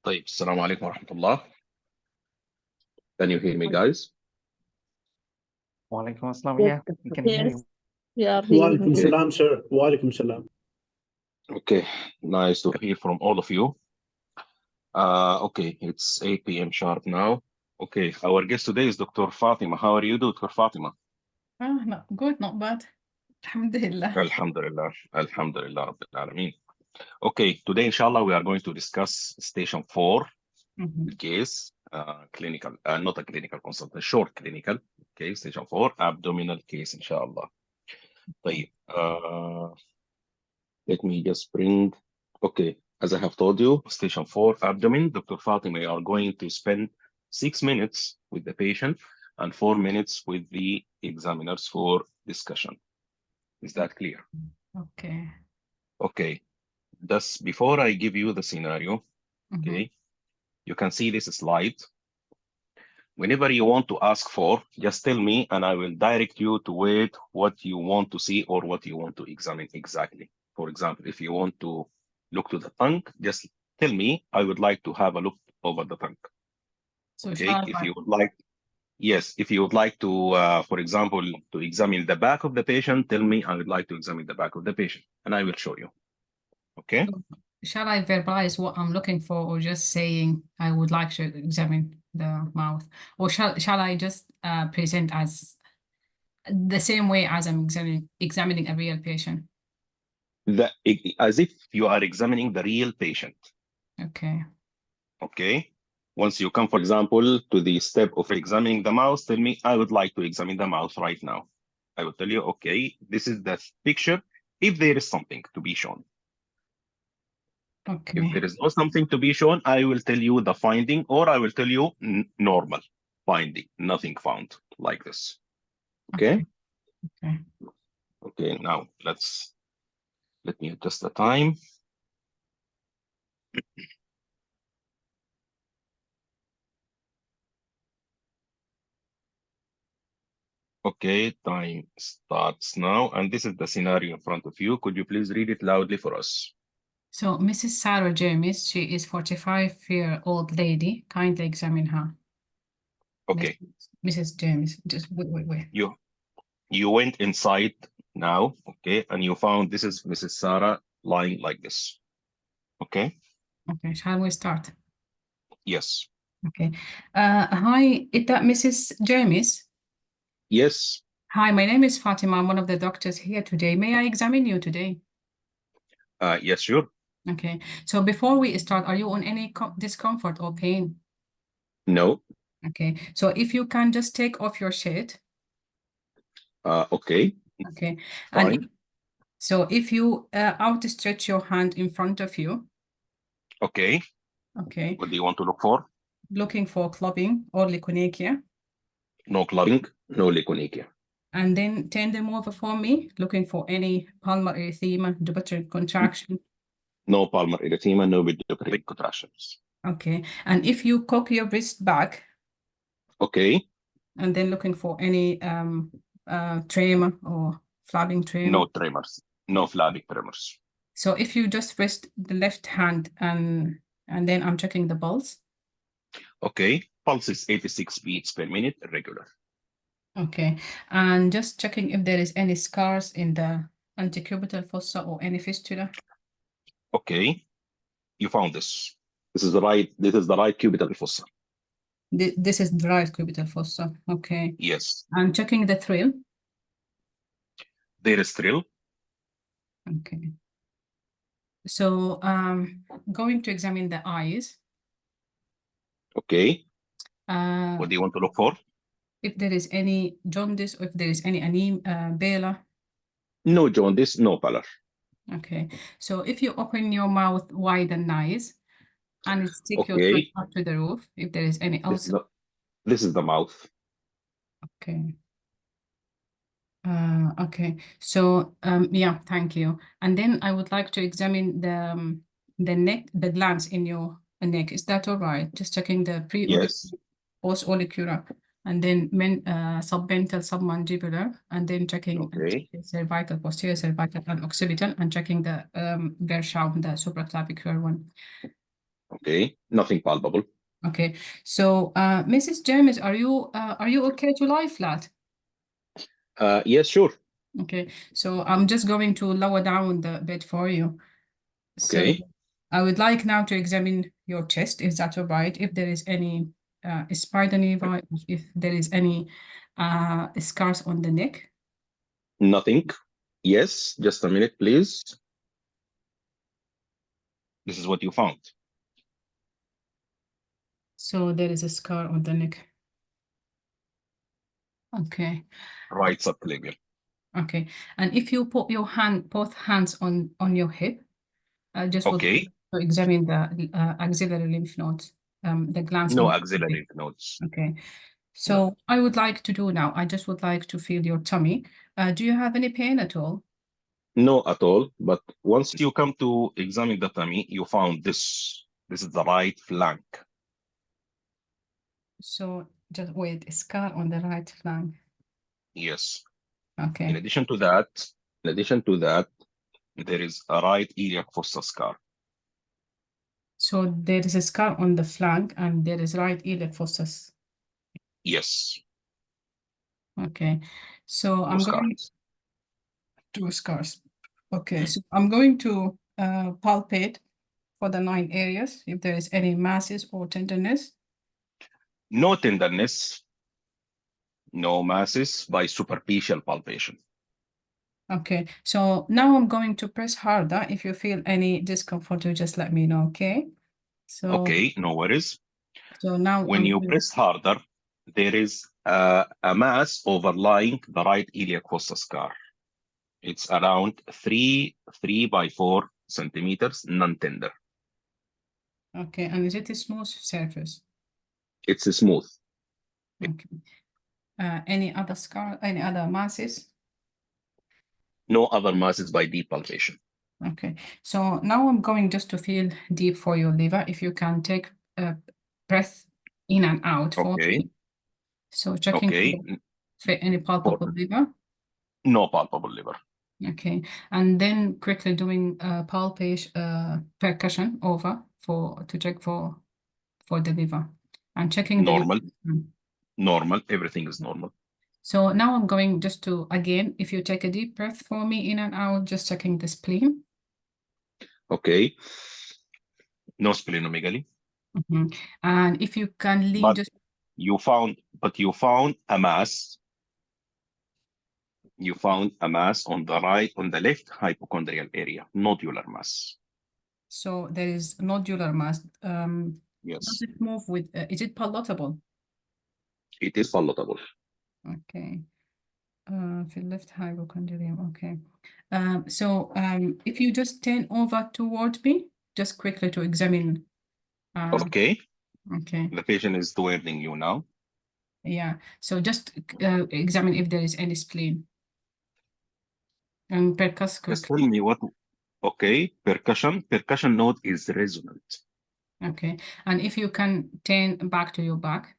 طيب السلام عليكم ورحمة الله. Can you hear me guys? Walaikum assalam. Yeah, we can hear you. Yeah, Walaikum Okay. salam, sir. Walaikum salam. Okay, nice to hear from all of you. Okay, it's 8 p.m. sharp now. Okay, our guest today is Dr. Fatima. How are you, Dr. Fatima? not good, not bad. Alhamdulillah. Alhamdulillah, Alhamdulillah, Rabbil Alameen. Okay, today, inshallah, we are going to discuss station 4 case, clinical, not a clinical consultant, short clinical case, station 4, abdominal case, inshallah. طيب, let me just bring, okay, as I have told you, station 4, abdomen, Dr. Fatima, you are going to spend 6 minutes with the patient and 4 minutes with the examiners for discussion. Is that clear? Okay. Okay, thus before I give you the scenario, okay, you can see this slide. Whenever you want to ask for, just tell me and I will direct you to what you want to see or what you want to examine exactly. For example, if you want to look to the tongue, just tell me, I would like to have a look over the tongue. So Okay, if you would like, yes, if you would like to, for example, to examine the back of the patient, tell me I would like to examine the back of the patient and I will show you. Okay. shall I verbalize what I'm looking for, or just saying I would like to examine the mouth, or shall I just present as the same way as I'm examining a real patient? As if you are examining the real patient. Okay. Okay. Once you come, for example, to the step of examining the mouth, tell me, I would like to examine the mouth right now. I will tell you, okay, this is the picture. If there is something to be shown. Okay. If there is no something to be shown, I will tell you the finding, or I will tell you normal finding, nothing found, like this. Okay? Okay. Okay, now let me adjust the time. Okay, time starts now, and this is the scenario in front of you. Could you please read it loudly for us? So Mrs. Sarah James, she is 45-year-old lady. Kindly examine her. Okay. Mrs. James, just wait. You went inside now, okay, and you found this is Mrs. Sarah lying like this. Okay. Okay, shall we start? Yes. Okay. Hi, is that Mrs. James? Yes. Hi, my name is Fatima. I'm one of the doctors here today. May I examine you today? Yes, sure. Okay. So before we start, are you on any discomfort or pain? No. Okay. So if you can just take off your shirt. Okay. Okay. Fine. And so if you outstretch your hand in front of you. Okay. Okay. What do you want to look for? Looking for clubbing or leukonychia. No clubbing, no leukonychia. And then turn them over for me, looking for any palmar erythema, duplicate contraction. No palmar erythema, no duplicate contractions. Okay. And if you cock your wrist back. Okay. And then looking for any tremor or flabbing tremor. No tremors, no flabbing tremors. So if you just rest the left hand and then I'm checking the pulse. Okay. Pulse is 86 beats per minute, irregular. Okay. And just checking if there is any scars in the antecubital fossa or any fistula. Okay. You found this. This is the right cubital fossa. This is the right cubital fossa. Okay. Yes. And checking the thrill. There is thrill. Okay. So going to examine the eyes. Okay. What do you want to look for? If there is any jaundice or if there is any anemia, pallor. No jaundice, no pallor. Okay. So if you open your mouth wide and nice and stick your foot up to the roof, if there is any ulcer. This is the mouth. Okay. Okay. So yeah, thank you. And then I would like to examine the neck, the glands in your neck. Is that all right? Just checking the Yes. post-auricular, and then submental, submandibular, and then checking cervical, posterior cervical, and occipital, and checking the Gershau, the supraclavicular one. Okay, nothing palpable. Okay, so Mrs. James, are you okay to lie flat? Yes, sure. Okay, so I'm just going to lower down the bed for you. So Okay. I would like now to examine your chest. Is that all right? If there is any spider nevi, if there is any scars on the neck. Nothing. Yes, just a minute, please. This is what you found. So there is a scar on the neck. Okay. Right subclavian. Okay. And if you put your both hands on your hip, I just would Okay. like to examine the axillary lymph nodes, the glands No on. axillary lymph nodes. Okay. So I would like to do now, I just would like to feel your tummy. Do you have any pain at all? No, at all. But once you come to examine the tummy, you found this. This is the right flank. So just wait, a scar on the right flank. Yes. Okay. In addition to that, there is a right iliac fossa scar. So there is a scar on the flank and there is right iliac fossa. Yes. Okay. So Two I'm going scars. to scars. Okay. So I'm going to palpate for the 9 areas if there is any masses or tenderness. No tenderness, no masses by superficial palpation. Okay, so now I'm going to press harder. If you feel any discomfort, you just let me know, okay? So, Okay, no worries. so now When you press harder, there is a mass overlying the right iliac fossa scar. It's around 3 by 4 centimeters, non-tender. okay, and is it a smooth surface? It's smooth. Okay. Any other scar, any other masses? No other masses by deep palpation. Okay, so now I'm going just to feel deep for your liver. If you can take a breath in and out for Okay. me. So checking Okay. for any palpable liver. No palpable liver. Okay, and then quickly doing palpation, percussion over to check for the liver and checking the liver. Normal. Normal. Everything is normal. So now I'm going just to, again, if you take a deep breath for me in and out, just checking the spleen. Okay. No splenomegaly. And if you can lean But just. you found a mass. You found a mass on the left hypochondrial area, nodular mass. So there is nodular mass. Yes. Does it move with, is it palatable? It is palatable. Okay. For left hypochondrium, okay. So if you just turn over toward me, just quickly to examine. Okay. Okay. The patient is towards you now. Yeah. So just examine if there is any spleen. And percuss Just quickly. tell me what. Okay. Percussion node is resonant. Okay. And if you can turn back to your back.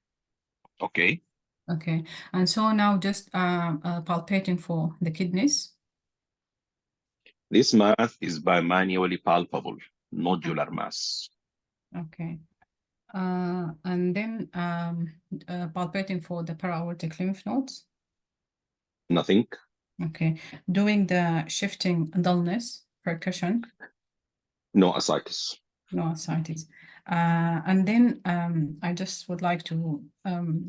Okay. Okay. And so now just palpating for the kidneys. This mass is bimanually palpable, nodular mass. Okay. And then palpating for the para-aortic lymph nodes. Nothing. Okay. Doing the shifting dullness, percussion. No ascites. No ascites. And then I just would like to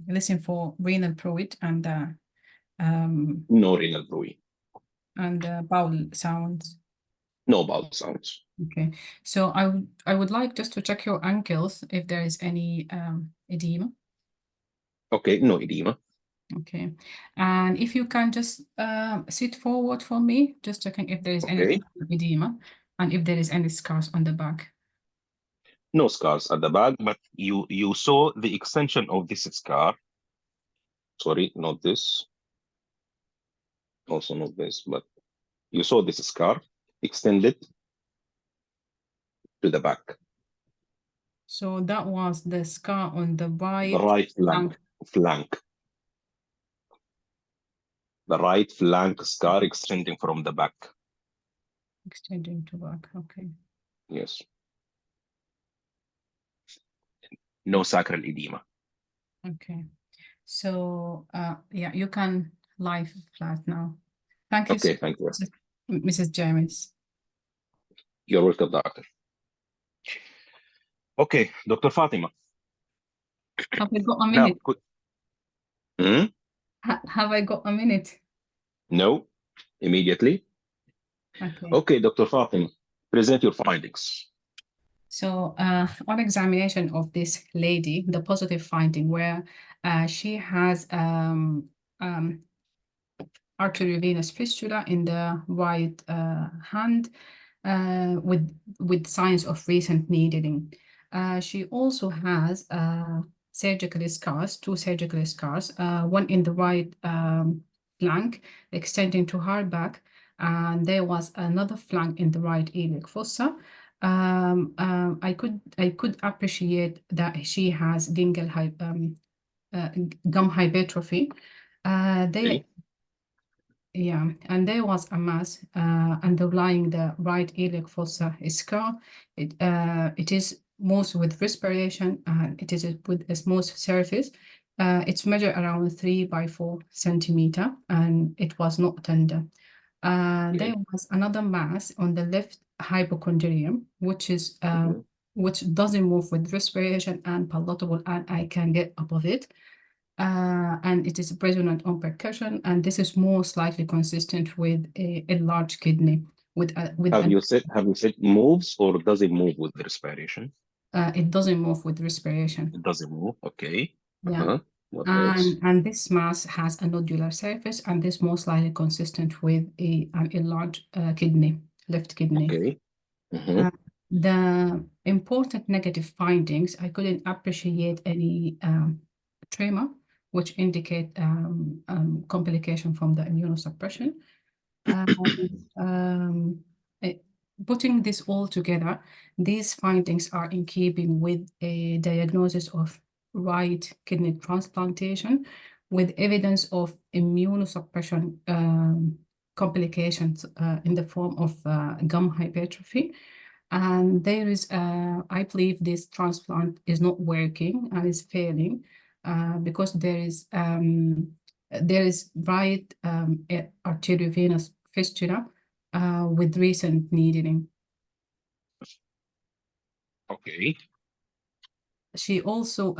listen for renal pruit and No renal pruit. and bowel sounds. No bowel sounds. Okay, so I would like just to check your ankles if there is any edema. Okay, no edema. Okay, and if you can just sit forward for me, just checking if there is any edema and if there is any scars on the back. No scars at the back, but you saw the extension of this scar. Sorry, not this. Also not this, but you saw this scar extended to the back. So that was the scar on the right. The right flank. The right flank scar extending from the back. Extending to back, okay. Yes. no sacral edema. Okay. So, yeah, you can lie flat now. Thank you, Okay, thank you. Mrs. James. You're welcome, doctor. Okay, Dr. Fatima. Have I got a Now, minute? Hmm? Have I got a minute? No, immediately. Okay. Okay, Dr. Fatima, present your findings. So on examination of this lady, the positive finding where she has arteriovenous fistula in the right hand with signs of recent needling. She also has surgical scars, two surgical scars, one in the right flank extending to her back, and there was another flank in the right iliac fossa. I could appreciate that she has gum hypertrophy. Okay. Yeah, and there was a mass underlying the right iliac fossa scar. It is most with respiration, and it is with a smooth surface. It's measured around 3 by 4 centimeter, and it was not tender. There was another mass on the left hypochondrium, which is which doesn't move with respiration and palatable, and I can get above it. And it is resonant on percussion, and this is most likely consistent with a large kidney. Have you said moves or does it move with the respiration? It doesn't move with respiration. It doesn't move. Okay. Yeah. What else? And this mass has a nodular surface, and this most likely consistent with a large kidney, left kidney. Okay. The important negative findings, I couldn't appreciate any tremor, which indicate complication from the immunosuppression. Putting this all together, these findings are in keeping with a diagnosis of right kidney transplantation with evidence of immunosuppression complications in the form of gum hypertrophy. And there is, I believe this transplant is not working and is failing because there is right arteriovenous fistula with recent needling. Okay. She also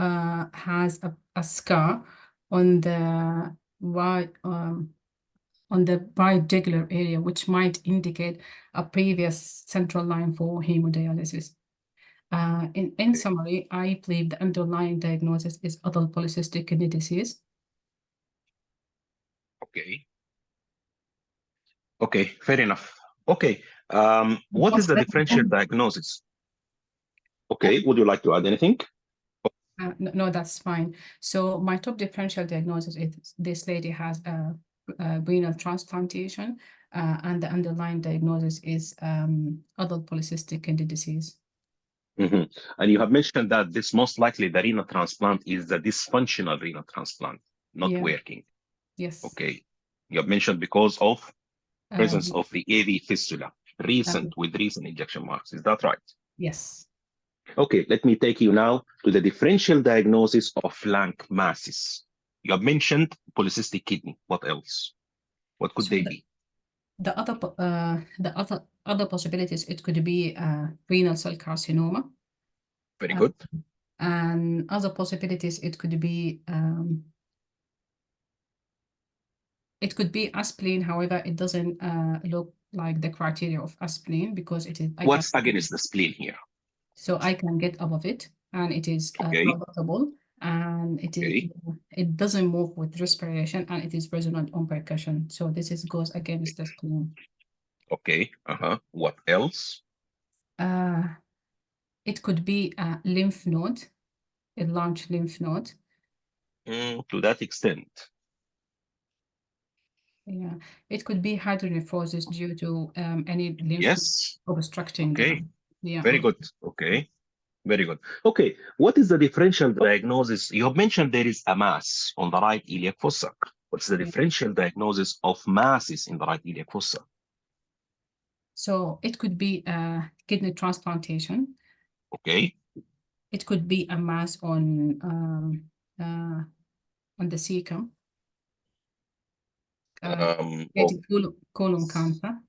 has a scar on the right jugular area, which might indicate a previous central line for hemodialysis. In summary, I believe the underlying diagnosis is adult polycystic kidney disease. Okay. Okay, fair enough. Okay. What is the differential diagnosis? Okay, would you like to add anything? No, that's fine. So my top differential diagnosis is this lady has a renal transplantation, and the underlying diagnosis is adult polycystic kidney disease. And you have mentioned that this most likely the renal transplant is the dysfunctional renal transplant, not working. Yes. Okay. You have mentioned because of presence of the AV fistula, with recent injection marks. Is that right? Yes. Okay, let me take you now to the differential diagnosis of flank masses. You have mentioned polycystic kidney. What else? What could they be? The other possibilities, it could be renal cell carcinoma. Very good. And other possibilities, it could be aspleen. However, it doesn't look like the criteria of aspleen because it is. What's against the spleen here? So I can get above it, and it is palatable, and it doesn't move with respiration, and it is resonant on percussion. So this goes against the spleen. Okay. What else? It could be a lymph node, a large lymph node. To that extent. Yeah, it could be hydronephrosis due to any lymph obstructing. Okay. Yeah. Very good. Okay. Very good. Okay. What is the differential diagnosis? You have mentioned there is a mass on the right iliac fossa. What's the differential diagnosis of masses in the right iliac fossa? So it could be kidney transplantation. Okay. It could be a mass on the cecum. Colon cancer.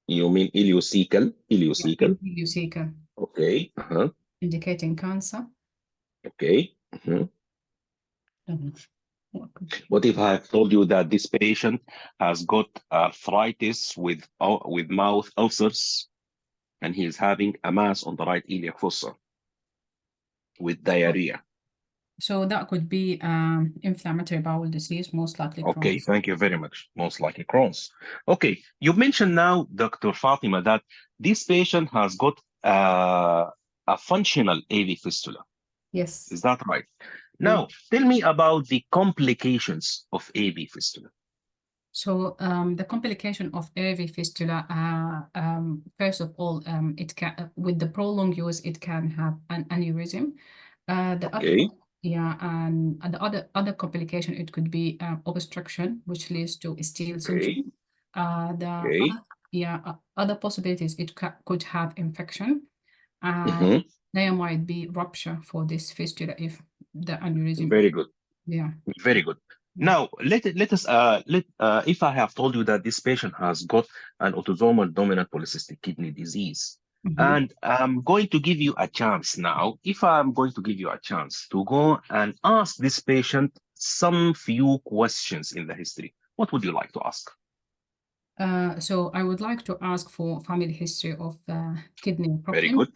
You mean ileocecal? Ileocecal. Ileocecal. Okay. Indicating cancer. Okay. What if I have told you that this patient has got arthritis with mouth ulcers, and he is having a mass on the right iliac fossa with diarrhea? So that could be inflammatory bowel disease, most likely Crohn's. Okay, thank you very much. Most likely Crohn's. Okay, you mentioned now, Dr. Fatima, that this patient has got a functional AV fistula. Yes. Is that right? Now, tell me about the complications of AV fistula. So the complication of AV fistula, first of all, it can, with the prolonged use, it can have an aneurysm. And the other complication, it could be obstruction, which leads to steel syndrome. Other possibilities, it could have infection. There might be rupture for this fistula if the aneurysm. Very good. Yeah. Very good. Now, if I have told you that this patient has got an autosomal dominant polycystic kidney disease, and I'm going to give you a chance now, if I'm going to give you a chance to go and ask this patient some few questions in the history, what would you like to ask? So I would like to ask for family history of kidney problem. Very good.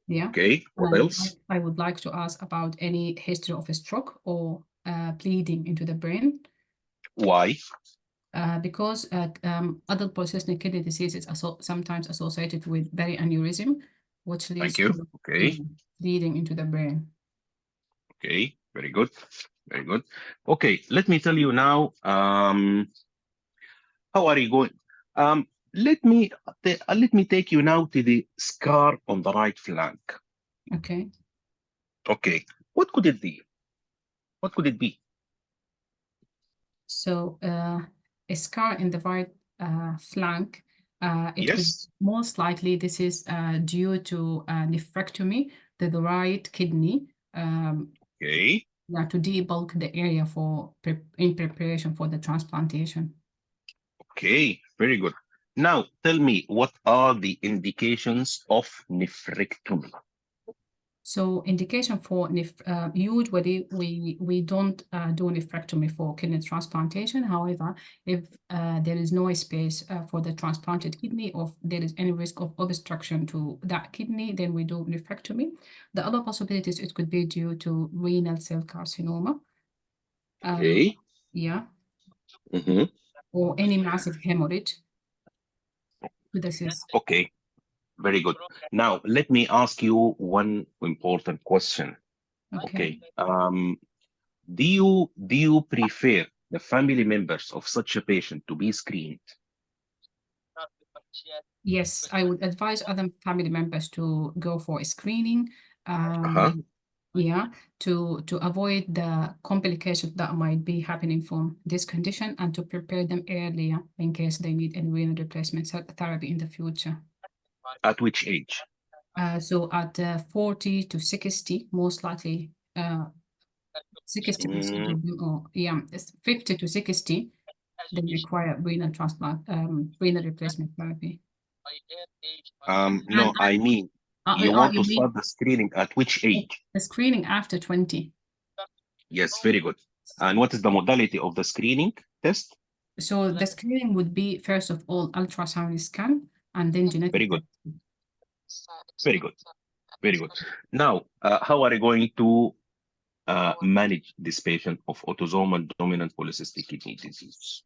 Yeah. Okay. What else? I would like to ask about any history of a stroke or bleeding into the brain. Why? Because adult polycystic kidney disease is sometimes associated with perianeurysm, which leads to bleeding into the brain. Okay, very good. Very good. Okay, let me tell you now, how are you going? Let me take you now to the scar on the right flank. Okay. Okay, what could it be? What could it be? So a scar in the right flank. It could most likely this is due to nephrectomy to the right kidney. Okay. Yeah, to debulk the area in preparation for the transplantation. Okay, very good. Now tell me, what are the indications of nephrectomy? So indication for usually we don't do nephrectomy for kidney transplantation. However, if there is no space for the transplanted kidney, or if there is any risk of obstruction to that kidney, then we do nephrectomy. The other possibilities, it could be due to renal cell carcinoma. Yeah. Or any massive hemorrhage. This is okay. Very good. Now, let me ask you one important question. Okay. Do you prefer the family members of such a patient to be screened? Yes, I would advise other family members to go for a screening. Yeah, to avoid the complications that might be happening from this condition, and to prepare them earlier in case they need any renal replacement therapy in the future. At which age? So at 40 to 60, most likely 60% of them, or 50 to 60, they require renal transplant, renal replacement therapy. No, I mean, you want to start the screening at which age? The screening after 20. Yes, very good. And what is the modality of the screening test? So the screening would be, first of all, ultrasound scan, and then genetic. Very good. Very good. Very good. Now, how are you going to manage this patient of autosomal dominant polycystic kidney disease?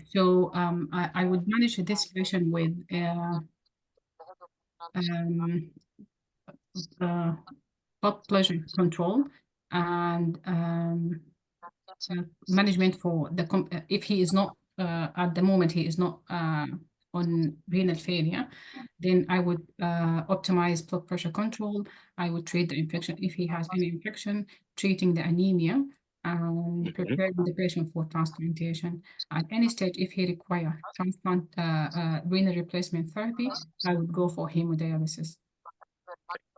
So I would manage this patient with blood pressure control and management for the if he is not at the moment he is not on renal failure, then I would optimize blood pressure control. I would treat the infection if he has any infection, treating the anemia, and preparing the patient for transplantation. At any stage, if he requires transplant renal replacement therapy, I would go for hemodialysis.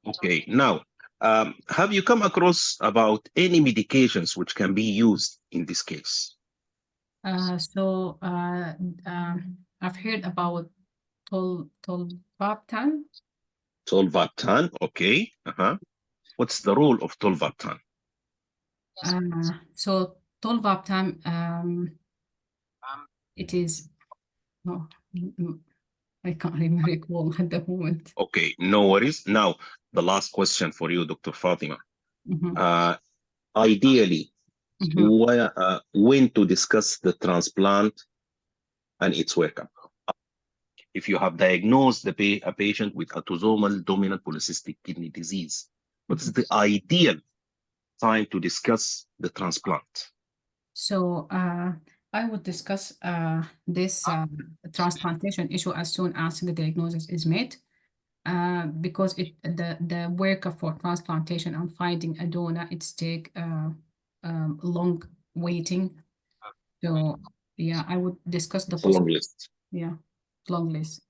Okay, now Have you come across about any medications which can be used in this case? I've heard about tolvaptan. Tolvaptan, okay. What's the role of tolvaptan? So tolvaptan, it is, no, I can't even recall at the moment. Okay, no worries. Now, the last question for you, Dr. Fatima. Ideally, when to discuss the transplant and its workup? If you have diagnosed a patient with autosomal dominant polycystic kidney disease, what is the ideal time to discuss the transplant? So I would discuss this transplantation issue as soon as the diagnosis is made, because the workup for transplantation and finding a donor, it's take long waiting. So yeah, I would discuss the long list. Yeah, long list.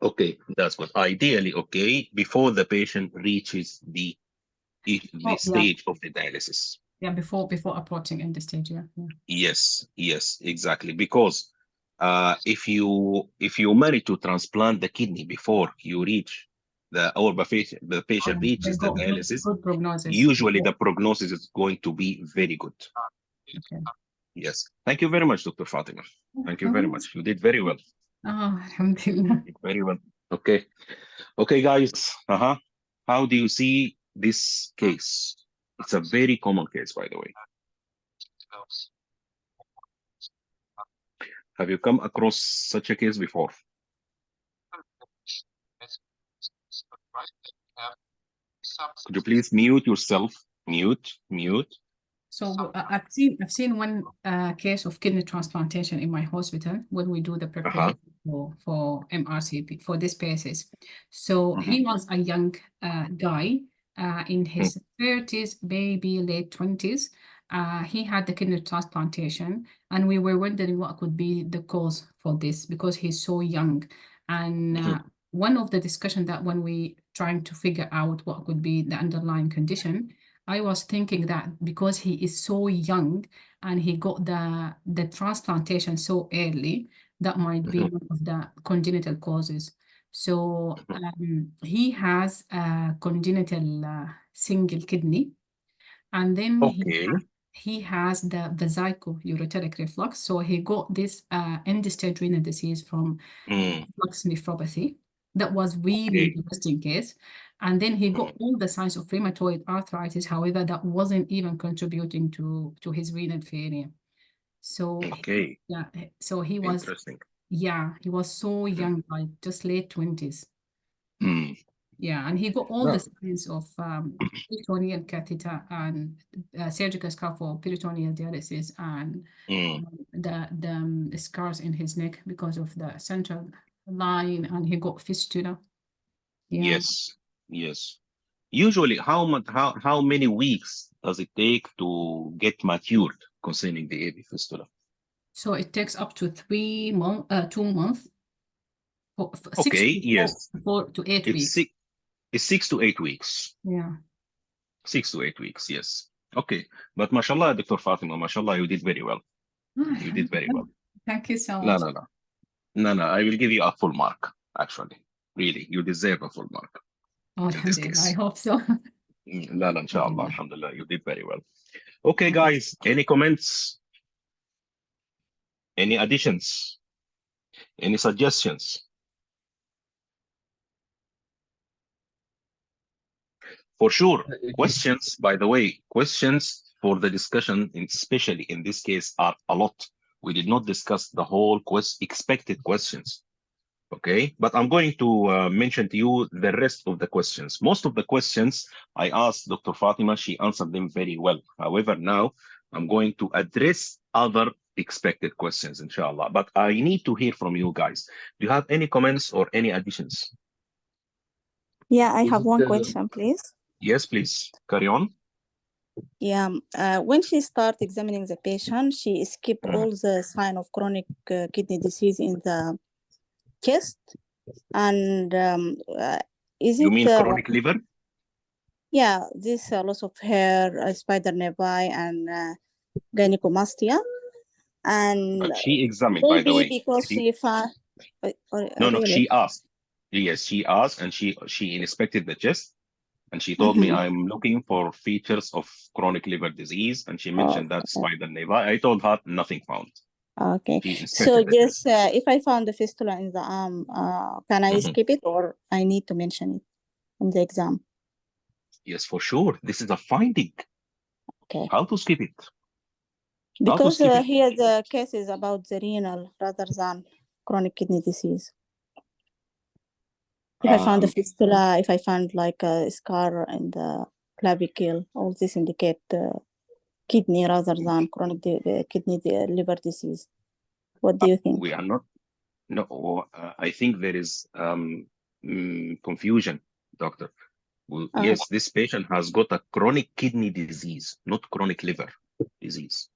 Okay, that's good. Ideally, okay, before the patient reaches the stage of the dialysis. Yeah, before approaching in the stage. Yeah. Yes, exactly. Because if you manage to transplant the kidney before you reach the patient reaches the dialysis, good prognosis. Usually the prognosis is going to be very good. Okay. Yes. Thank you very much, Dr. Fatima. Thank you very much. You did very well. Alhamdulillah. Very well. Okay. Okay, guys. How do you see this case? It's a very common case, by the way. Have you come across such a case before? Could you please mute yourself? Mute. So I've seen one case of kidney transplantation in my hospital when we do the preparation for MRCP for this PACES. So he was a young guy in his 30s, maybe late 20s. He had the kidney transplantation, and we were wondering what could be the cause for this because he's so young. And one of the discussion that when we trying to figure out what could be the underlying condition, I was thinking that because he is so young and he got the transplantation so early, that might be one of the congenital causes. So he has a congenital single kidney, and then he has the vesico-ureteric reflux. So he got this end-stage renal disease from reflux nephropathy. That was really interesting case. And then he got all the signs of rheumatoid arthritis. However, that wasn't even contributing to his renal failure. So so he was he was so young, like just late 20s. Yeah, and he got all the signs of peritoneal catheter and surgical scar for peritoneal dialysis and the scars in his neck because of the central line, and he got fistula. Yeah. Yes. Usually, how many weeks does it take to get matured concerning the AV fistula? So it takes up to 2 months. Okay, yes. 4 to 8 weeks. It's 6 to 8 weeks. Yeah. 6 to 8 weeks, yes. Okay, but mashallah, Dr. Fatima, mashallah, you did very well. You did very well. Thank you so much. No, I will give you a full mark, actually. Really, you deserve a full mark. In this case. I hope so. Inshallah, alhamdulillah, you did very well. Okay, guys, any comments? Any additions? Any suggestions? For sure. Questions, by the way, questions for the discussion, especially in this case, are a lot. We did not discuss the whole expected questions. Okay, but I'm going to mention to you the rest of the questions. Most of the questions I asked Dr. Fatima, she answered them very well. However, now I'm going to address other expected questions, inshallah. But I need to hear from you guys. Do you have any comments or any additions? Yeah, I have one question, please. Yes, please. Carry on. Yeah, when she started examining the patient, she skipped all the sign of chronic kidney disease in the chest. And is you mean chronic liver? Yeah, this loss of hair, spider nevi, and gynecomastia. And But she examined, by the maybe way. because she found, No, really? she asked. Yes, she asked, and she inspected the chest, and she told me I'm looking for features of chronic liver disease, and she mentioned that spider nevi. I told her nothing found. Okay. She So inspected the chest. just if I found the fistula in the arm, can I skip it, or I need to mention it in the exam? Yes, for sure. This is a finding. Okay. How to skip it? Because here the case is about the renal rather than chronic kidney disease. If I found the fistula, if I found like a scar in the clavicle, all this indicate kidney rather than chronic kidney liver disease. What do you think? We are not. No, I think there is confusion, doctor. Well, yes, this patient has got a chronic kidney disease, not chronic liver disease.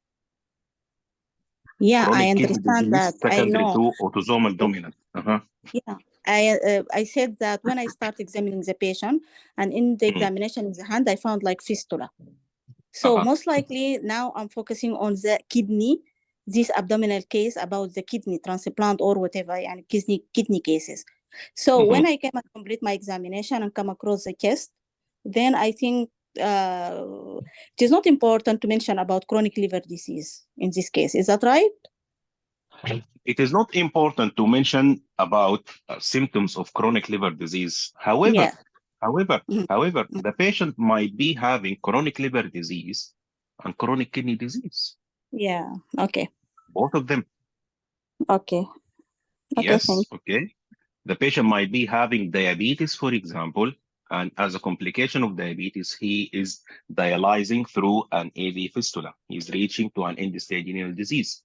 Yeah, Chronic I kidney understand disease that. I secondary know. to autosomal dominant. Yeah, I said that when I start examining the patient, and in the examination in the hand, I found like fistula. So most likely now I'm focusing on the kidney, this abdominal case about the kidney transplant or whatever, and kidney cases. So when I came and complete my examination and come across the chest, then I think it is not important to mention about chronic liver disease in this case. Is that right? It is not important to mention about symptoms of chronic liver disease. However, the patient might be having chronic liver disease and chronic kidney disease. Yeah. Okay. Both of them. Okay. Yes. Okay. The patient might be having diabetes, for example, and as a complication of diabetes, he is dialyzing through an AV fistula. He's reaching to an end-stage renal disease.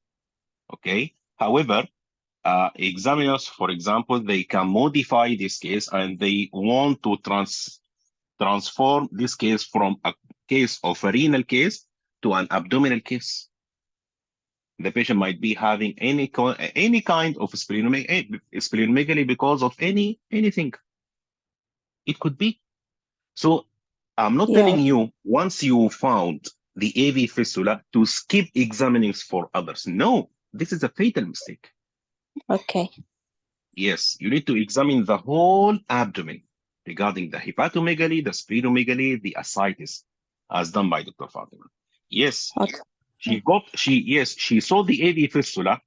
Okay. However, examiners, for example, they can modify this case and they want to transform this case from a case of a renal case to an abdominal case. The patient might be having any kind of splenomegaly because of anything. It could be. So I'm not telling you once you found the AV fistula to skip examinings for others. No, this is a fatal mistake. Okay. Yes, you need to examine the whole abdomen regarding the hepatomegaly, the splenomegaly, the ascites, as done by Dr. Fatima. Yes, she saw the AV fistula.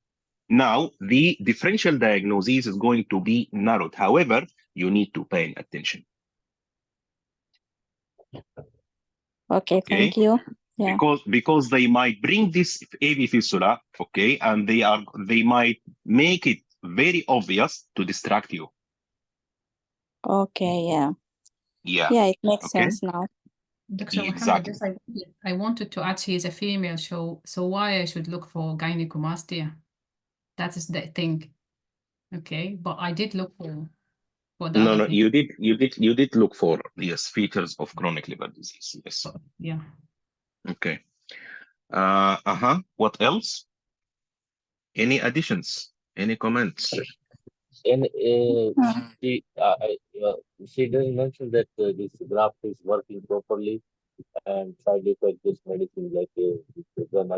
Now the differential diagnosis is going to be narrowed. However, you need to pay attention. Okay, thank you. Yeah. Because they might bring this AV fistula, okay, and they might make it very obvious to distract you. Okay, yeah. Yeah, it makes sense now. Dr. Exactly. Muhammad, I wanted to add she is a female, so why I should look for gynecomastia? That is the thing. Okay, but I did look for the No, other thing. you did look for features of chronic liver disease. Yes. Yeah. Okay. What else? Any additions? Any comments? And she doesn't mention that this graft is working properly and side effect this medicine like when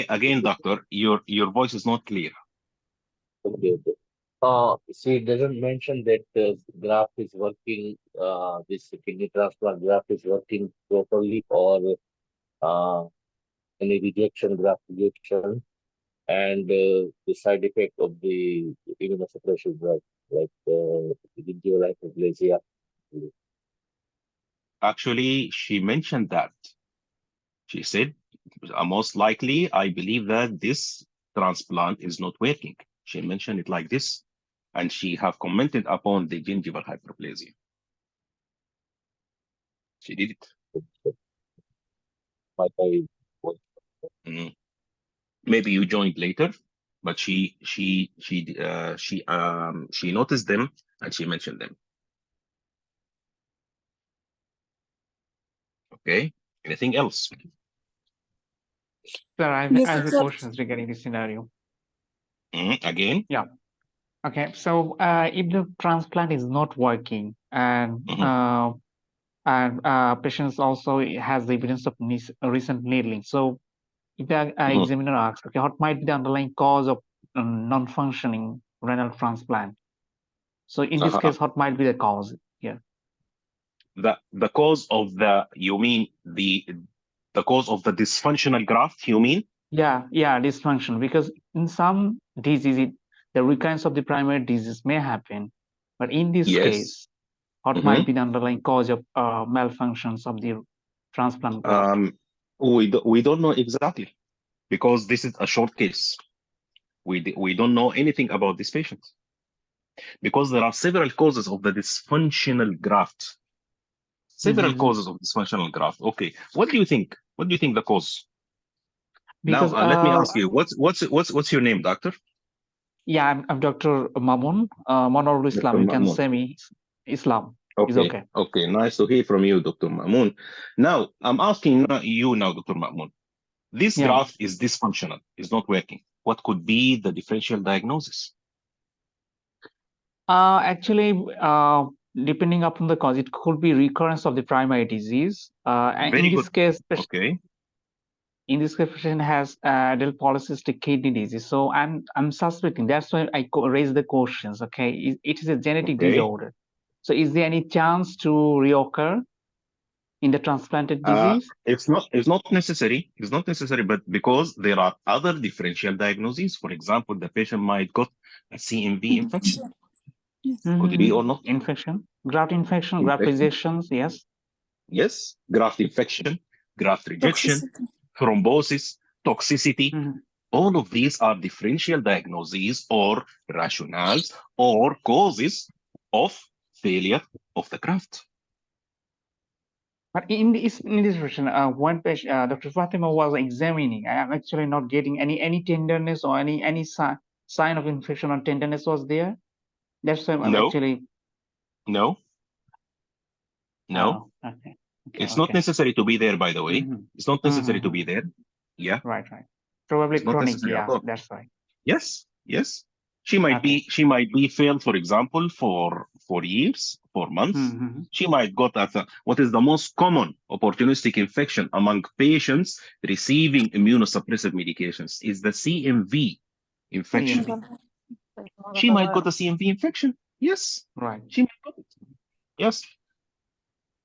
Again, doctor, your voice is not clear. okay. She doesn't mention that graft is working. This kidney transplant graft is working properly, or any graft rejection, and the side effect of the immunosuppression drug, like gingival hyperplasia. Actually, she mentioned that. She said, most likely, I believe that this transplant is not working. She mentioned it like this, and she have commented upon the gingival hyperplasia. She did it. Maybe you joined later, but she noticed them and she mentioned them. Okay. Anything else? Sir, I have questions regarding this scenario. Again? Yeah. Okay. So if the transplant is not working and and patients also has the evidence of recent needling. So if the examiner asks, okay, what might be the underlying cause of non-functioning renal transplant? So in this case, what might be the cause here? The cause of the, you mean the cause of the dysfunctional graft, you mean? Yeah, dysfunction, because in some diseases, the recurrence of the primary disease may happen, but in this case, what might be the underlying cause of malfunctions of the transplant graft? We don't know exactly, because this is a short case. We don't know anything about this patient, because there are several causes of the dysfunctional graft. Several causes of dysfunctional graft. Okay, what do you think? What do you think the cause? Because, now, let me ask you, what's your name, doctor? Yeah, I'm Dr. Mamun, Monarul Islam. You can say me Islam. Okay. Okay, nice to hear from you, Dr. Mamun. Now, I'm asking you now, Dr. Mamun. This graft is dysfunctional, is not working. What could be the differential diagnosis? Actually, depending upon the cause, it could be recurrence of the primary disease. And in this case, in this case, patient has adult polycystic kidney disease. So I'm suspecting. That's why I raise the questions. Okay, it is a genetic disorder. So is there any chance to reoccur in the transplanted disease? It's not necessary. It's not necessary, but because there are other differential diagnoses. For example, the patient might got a CMV infection. Could it be or not? Infection, graft infection, graft rejections, yes. Yes, graft infection, graft rejection, thrombosis, toxicity. All of these are differential diagnoses or rationales or causes of failure of the graft. But in this version, one patient, Dr. Fatima was examining. I am actually not getting any tenderness or any sign of infection or tenderness was there. That's why I'm actually. No. Oh, okay. It's not necessary to be there, by the way. It's not necessary to be there. Yeah. Right. Probably it's chronic. Yeah, that's right. Yes. She might be failed, for example, for years, for months. She might got what is the most common opportunistic infection among patients receiving immunosuppressive medications is the CMV infection. She might got a CMV infection. Yes. Right. She might got it. Yes.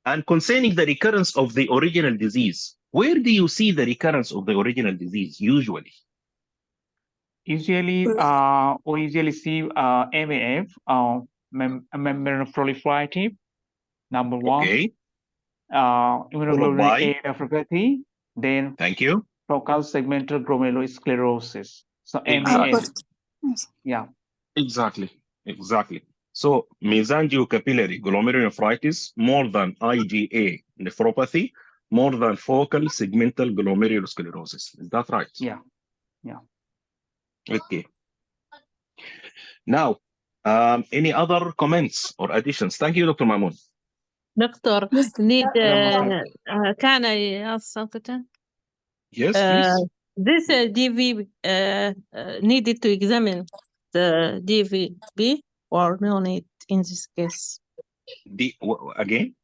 And concerning the recurrence of the original disease, where do you see the recurrence of the original disease usually? Usually, we usually see MAF, membranoproliferative, number one. Okay. Immunoglobulin A nephropathy, then thank you. focal segmental glomerulosclerosis. So MAF. Yeah. Exactly. So mesangiocapillary glomerulonephritis, more than IgA nephropathy, more than focal segmental glomerulosclerosis. Is that right? Yeah. Okay. Now, any other comments or additions? Thank you, Dr. Mamun. Doctor, can I ask something? Yes, please. This DV needed to examine the DVB or no need in this case? Again?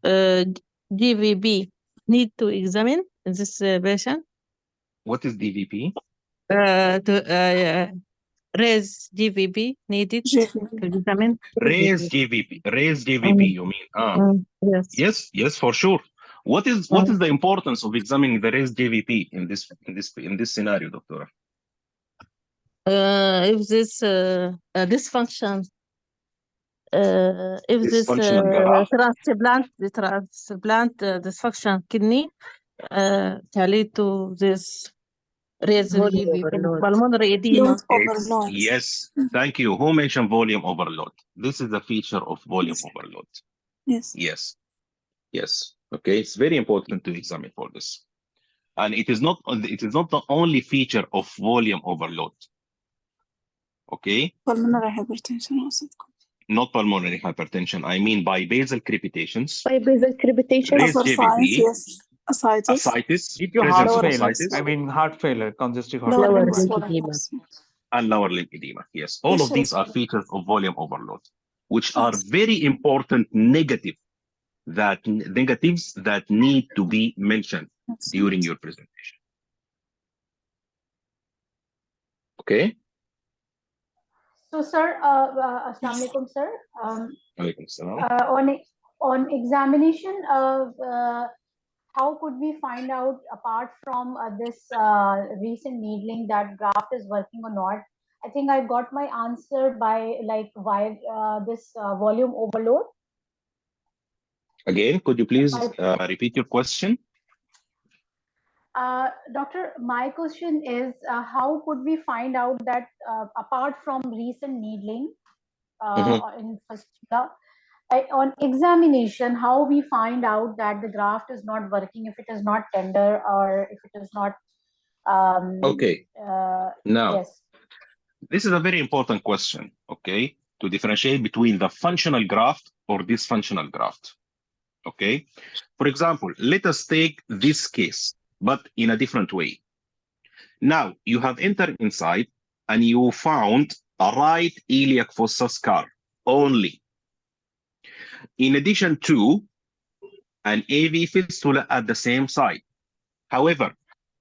DVB need to examine this patient? What is DVP? To raise DVB needed to examine. Raise DVP, you mean? Yes, for sure. What is the importance of examining the raised DVP in this scenario, doctor? If this dysfunction, if this transplant dysfunction kidney can lead to this raised pulmonary edema. Yes, thank you. Who mentioned volume overload? This is a feature of volume overload. Yes. Okay, it's very important to examine for this. And it is not the only feature of volume overload. Okay? Pulmonary hypertension also. Not pulmonary hypertension. I mean basal crepitations. Basal crepitation. Raised JVP. Yes. Ascites. Heart failure. I mean heart failure, congestive heart failure. And lower limb edema. Yes. All of these are features of volume overload, which are very important negative negatives that need to be mentioned during your presentation. Okay. So, sir, Assalamu alaikum, sir. Alaikum salam. On examination of how could we find out, apart from this recent needling, that graft is working or not? I think I got my answer by via this volume overload. Again, could you please repeat your question? Doctor, my question is, how could we find out that apart from recent needling in fistula, on examination, how we find out that the graft is not working, if it is not tender or if it is not okay. Now, yes, this is a very important question, okay, to differentiate between the functional graft or dysfunctional graft. Okay, for example, let us take this case, but in a different way. Now, you have entered inside and you found a right iliac fossa scar only, in addition to an AV fistula at the same site. However,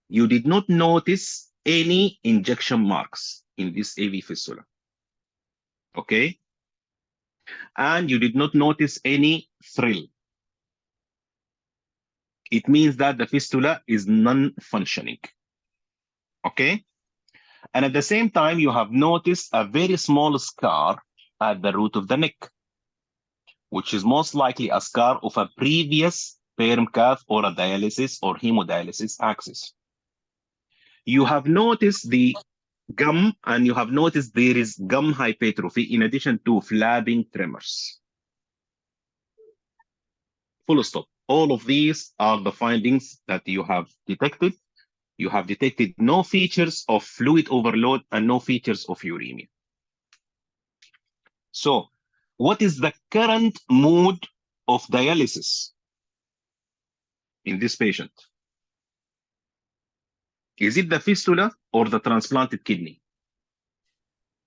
you did not notice any injection marks in this AV fistula. Okay? And you did not notice any thrill. It means that the fistula is non-functioning. Okay? And at the same time, you have noticed a very small scar at the root of the neck, which is most likely a scar of a previous perm cath or a dialysis or hemodialysis axis. You have noticed the gum, and you have noticed there is gum hypertrophy in addition to flabbing tremors. Full stop. All of these are the findings that you have detected. You have detected no features of fluid overload and no features of uremia. So, what is the current mode of dialysis in this patient? Is it the fistula or the transplanted kidney?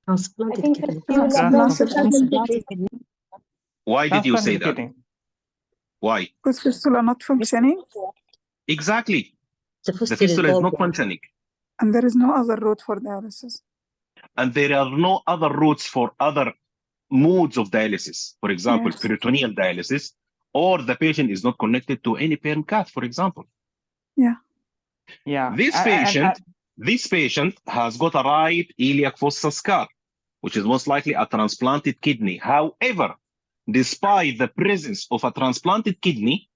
Transplanted kidney. Why did you say that? Why? Because fistula not functioning. Exactly. The fistula is not functioning. And there is no other route for dialysis. And there are no other routes for other modes of dialysis. For example, peritoneal dialysis, or the patient is not connected to any perm cath, for example. Yeah. Yeah. This patient has got a right iliac fossa scar, which is most likely a transplanted kidney. However, despite the presence of a transplanted kidney,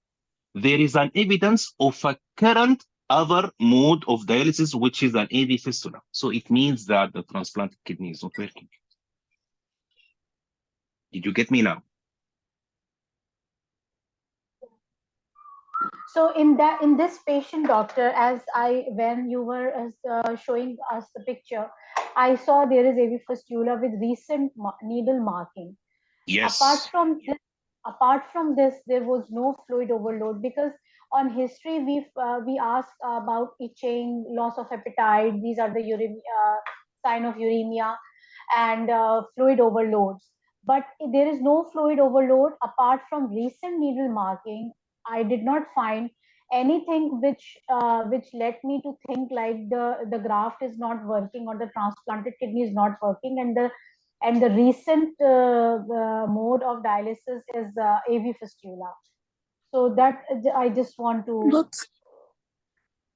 there is an evidence of a current other mode of dialysis, which is an AV fistula. So it means that the transplanted kidney is not working. Did you get me now? So in this patient, doctor, when you were showing us the picture, I saw there is AV fistula with recent needle marking. Yes. Apart from this, there was no fluid overload, because on history we asked about itching, loss of appetite. These are the sign of uremia, and fluid overloads. But there is no fluid overload apart from recent needle marking. I did not find anything which led me to think like the graft is not working or the transplanted kidney is not working, and the recent mode of dialysis is AV fistula. So that I just want to.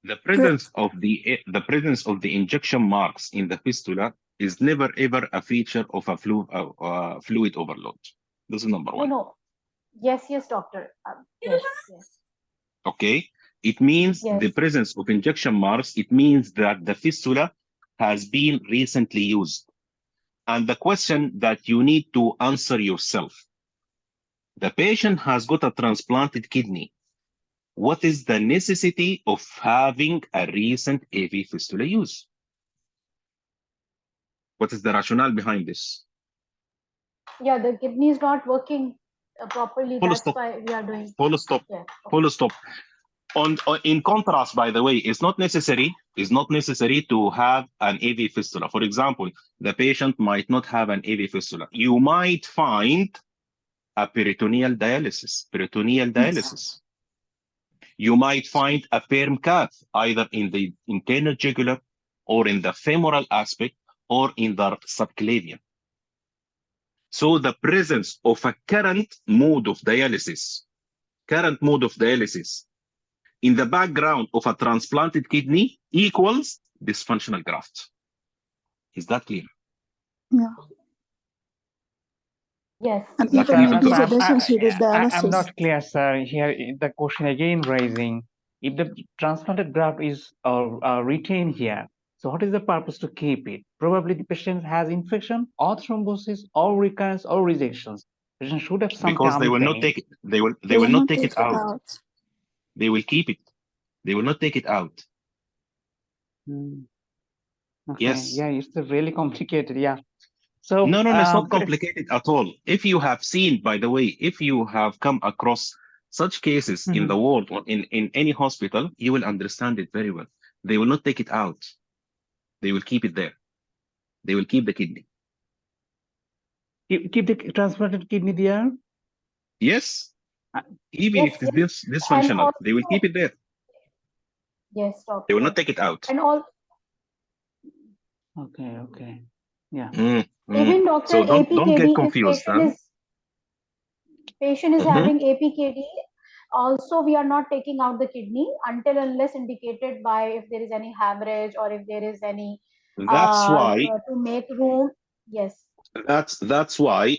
The presence of the injection marks in the fistula is never ever a feature of a fluid overload. This is number one. No. Yes, doctor. Yes. Okay. It means the presence of injection marks. It means that the fistula has been recently used. And the question that you need to answer yourself: the patient has got a transplanted kidney. What is the necessity of having a recent AV fistula use? What is the rationale behind this? Yeah, the kidney is not working properly. That's why we are doing. Full stop. Yeah. Full stop. In contrast, by the way, it's not necessary to have an AV fistula. For example, the patient might not have an AV fistula. You might find a peritoneal dialysis. Peritoneal dialysis. You might find a firm cath either in the internal jugular or in the femoral aspect or in the subclavian. So the presence of a current mode of dialysis in the background of a transplanted kidney equals dysfunctional graft. Is that clear? Yeah. Yes. And That even clear, maybe doctor? the patients with the I'm dialysis. not clear, sir. Here, the question again raising, if the transplanted graft is retained here, so what is the purpose to keep it? Probably the patient has infection or thrombosis or recurrence or rejections. The patient should have some Because they will not pain. take it. They will not take it out. out. They will keep it. They will not take it out. Okay. Yes. Yeah, it's really complicated. Yeah. So no, it's not complicated at all. If you have seen, by the way, if you have come across such cases in the world or in any hospital, you will understand it very well. They will not take it out. They will keep it there. They will keep the kidney. Keep the transplanted kidney there? Yes. Even if it is dysfunctional, they will keep it there. Yes, doctor. They will not take it out. And all. Okay. Yeah. Even doctor, so don't get confused. Patient is having APKD. Also, we are not taking out the kidney until unless indicated by if there is any hemorrhage or if there is any. That's why to make room. Yes. That's why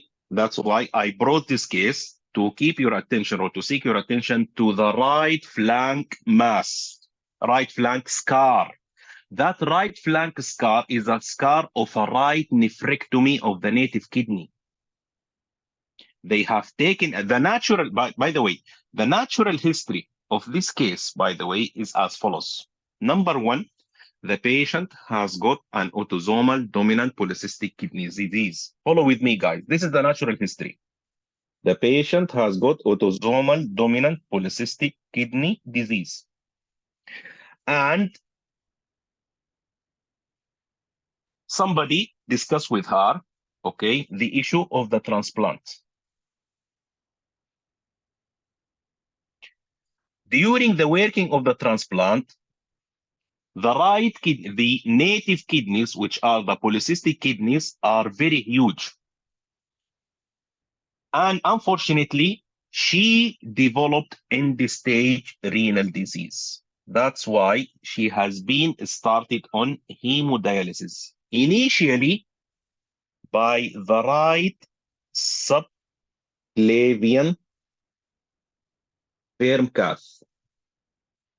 I brought this case to keep your attention or to seek your attention to the right flank mass, right flank scar. That right flank scar is a scar of a right nephrectomy of the native kidney. They have taken the natural, by the way, the natural history of this case, by the way, is as follows. Number one, the patient has got an autosomal dominant polycystic kidney disease. Follow with me, guys. This is the natural history. The patient has got autosomal dominant polycystic kidney disease. And somebody discussed with her, okay, the issue of the transplant. During the working of the transplant, the native kidneys, which are the polycystic kidneys, are very huge. And unfortunately, she developed end-stage renal disease. That's why she has been started on hemodialysis. Initially, by the right subclavian firm cath,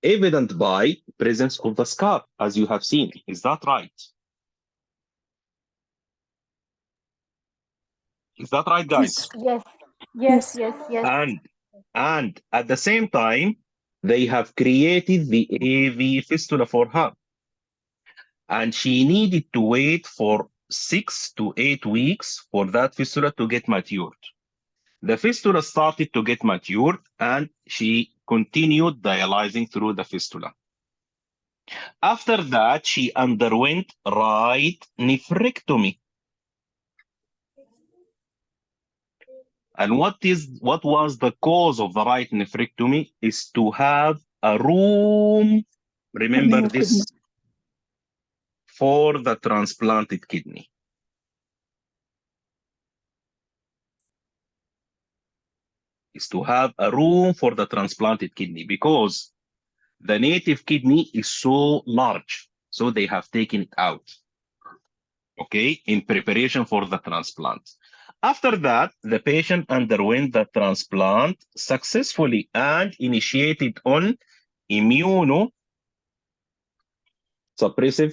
evident by presence of the scar, as you have seen. Is that right? Is that right, guys? Yes. And at the same time, they have created the AV fistula for her. And she needed to wait for 6 to 8 weeks for that fistula to get matured. The fistula started to get matured and she continued dialyzing through the fistula. After that, she underwent right nephrectomy. And what was the cause of the right nephrectomy is to have a room, remember this, for the transplanted kidney. Is to have a room for the transplanted kidney because the native kidney is so large, so they have taken it out, okay, in preparation for the transplant. After that, the patient underwent the transplant successfully and initiated on immunosuppressive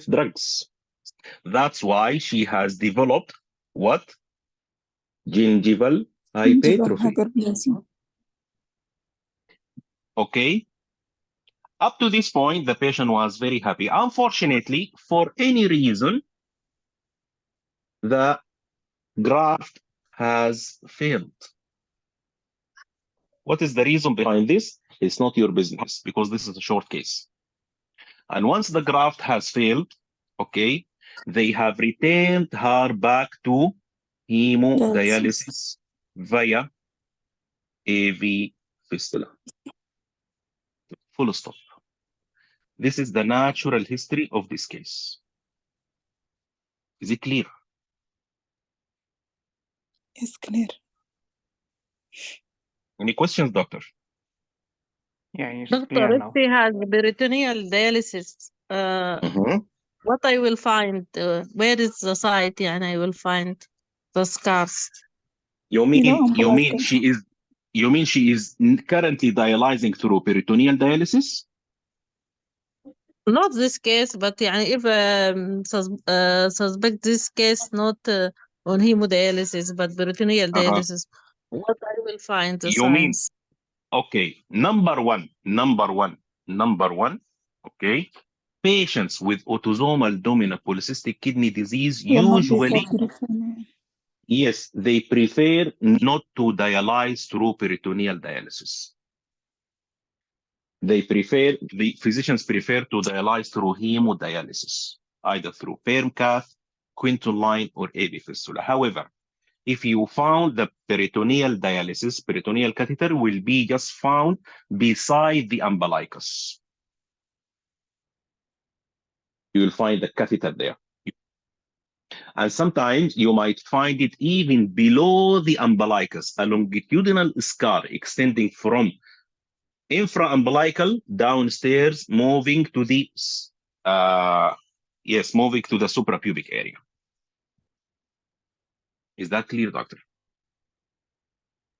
drugs. That's why she has developed what? Gingival hypertrophy. Okay. Up to this point, the patient was very happy. Unfortunately, for any reason, the graft has failed. What is the reason behind this? It's not your business because this is a short case. And once the graft has failed, okay, they have returned her back to hemodialysis via AV fistula. Full stop. This is the natural history of this case. Is it clear? It's clear. Any questions, doctor? Yeah, it's Doctor, clear if now. he has peritoneal dialysis, what I will find, where is the site, and I will find the scars. You mean she is currently dialyzing through peritoneal dialysis? Not this case, but if suspect this case not on hemodialysis, but peritoneal dialysis, what I will find the signs. Okay, number one, okay, patients with autosomal dominant polycystic kidney disease usually, yes, they prefer not to dialyze through peritoneal dialysis. The physicians prefer to dialyze through hemodialysis, either through perm cath, quinton line, or AV fistula. However, if you found the peritoneal dialysis, peritoneal catheter will be just found beside the umbilicus. You will find the catheter there. And sometimes you might find it even below the umbilicus, a longitudinal scar extending from infraumbilical downstairs, moving to the moving to the suprapubic area. Is that clear, doctor?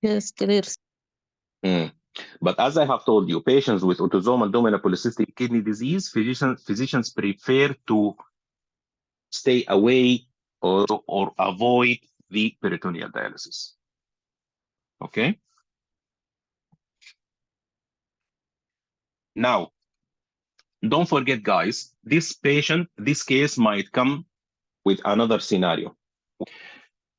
Yes, clear. But as I have told you, patients with autosomal dominant polycystic kidney disease, physicians prefer to stay away or avoid the peritoneal dialysis. Okay. Now, don't forget, guys, this case might come with another scenario.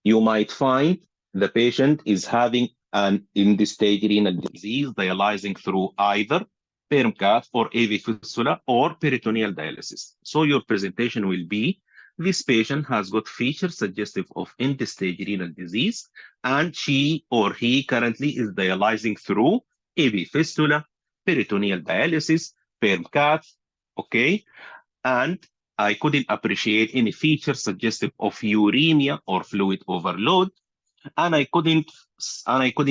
You might find the patient is having an end-stage renal disease, dialyzing through either perm cath or AV fistula or peritoneal dialysis. So your presentation will be, this patient has got features suggestive of end-stage renal disease, and she or he currently is dialyzing through AV fistula, peritoneal dialysis, perm cath, okay? And I couldn't appreciate any feature suggestive of uremia or fluid overload, and I couldn't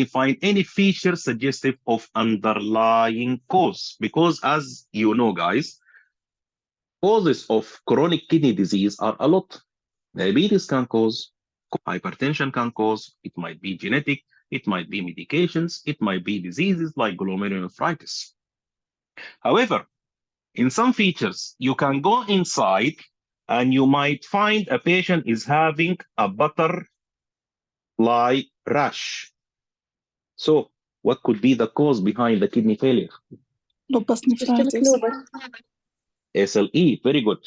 find any feature suggestive of underlying cause, because as you know, guys, causes of chronic kidney disease are a lot. Diabetes can cause, hypertension can cause, it might be genetic, it might be medications, it might be diseases like glomerulonephritis. However, in some features, you can go inside and you might find a patient is having a butterfly rash. So what could be the cause behind the kidney failure? Lupus nephritis. SLE, very good.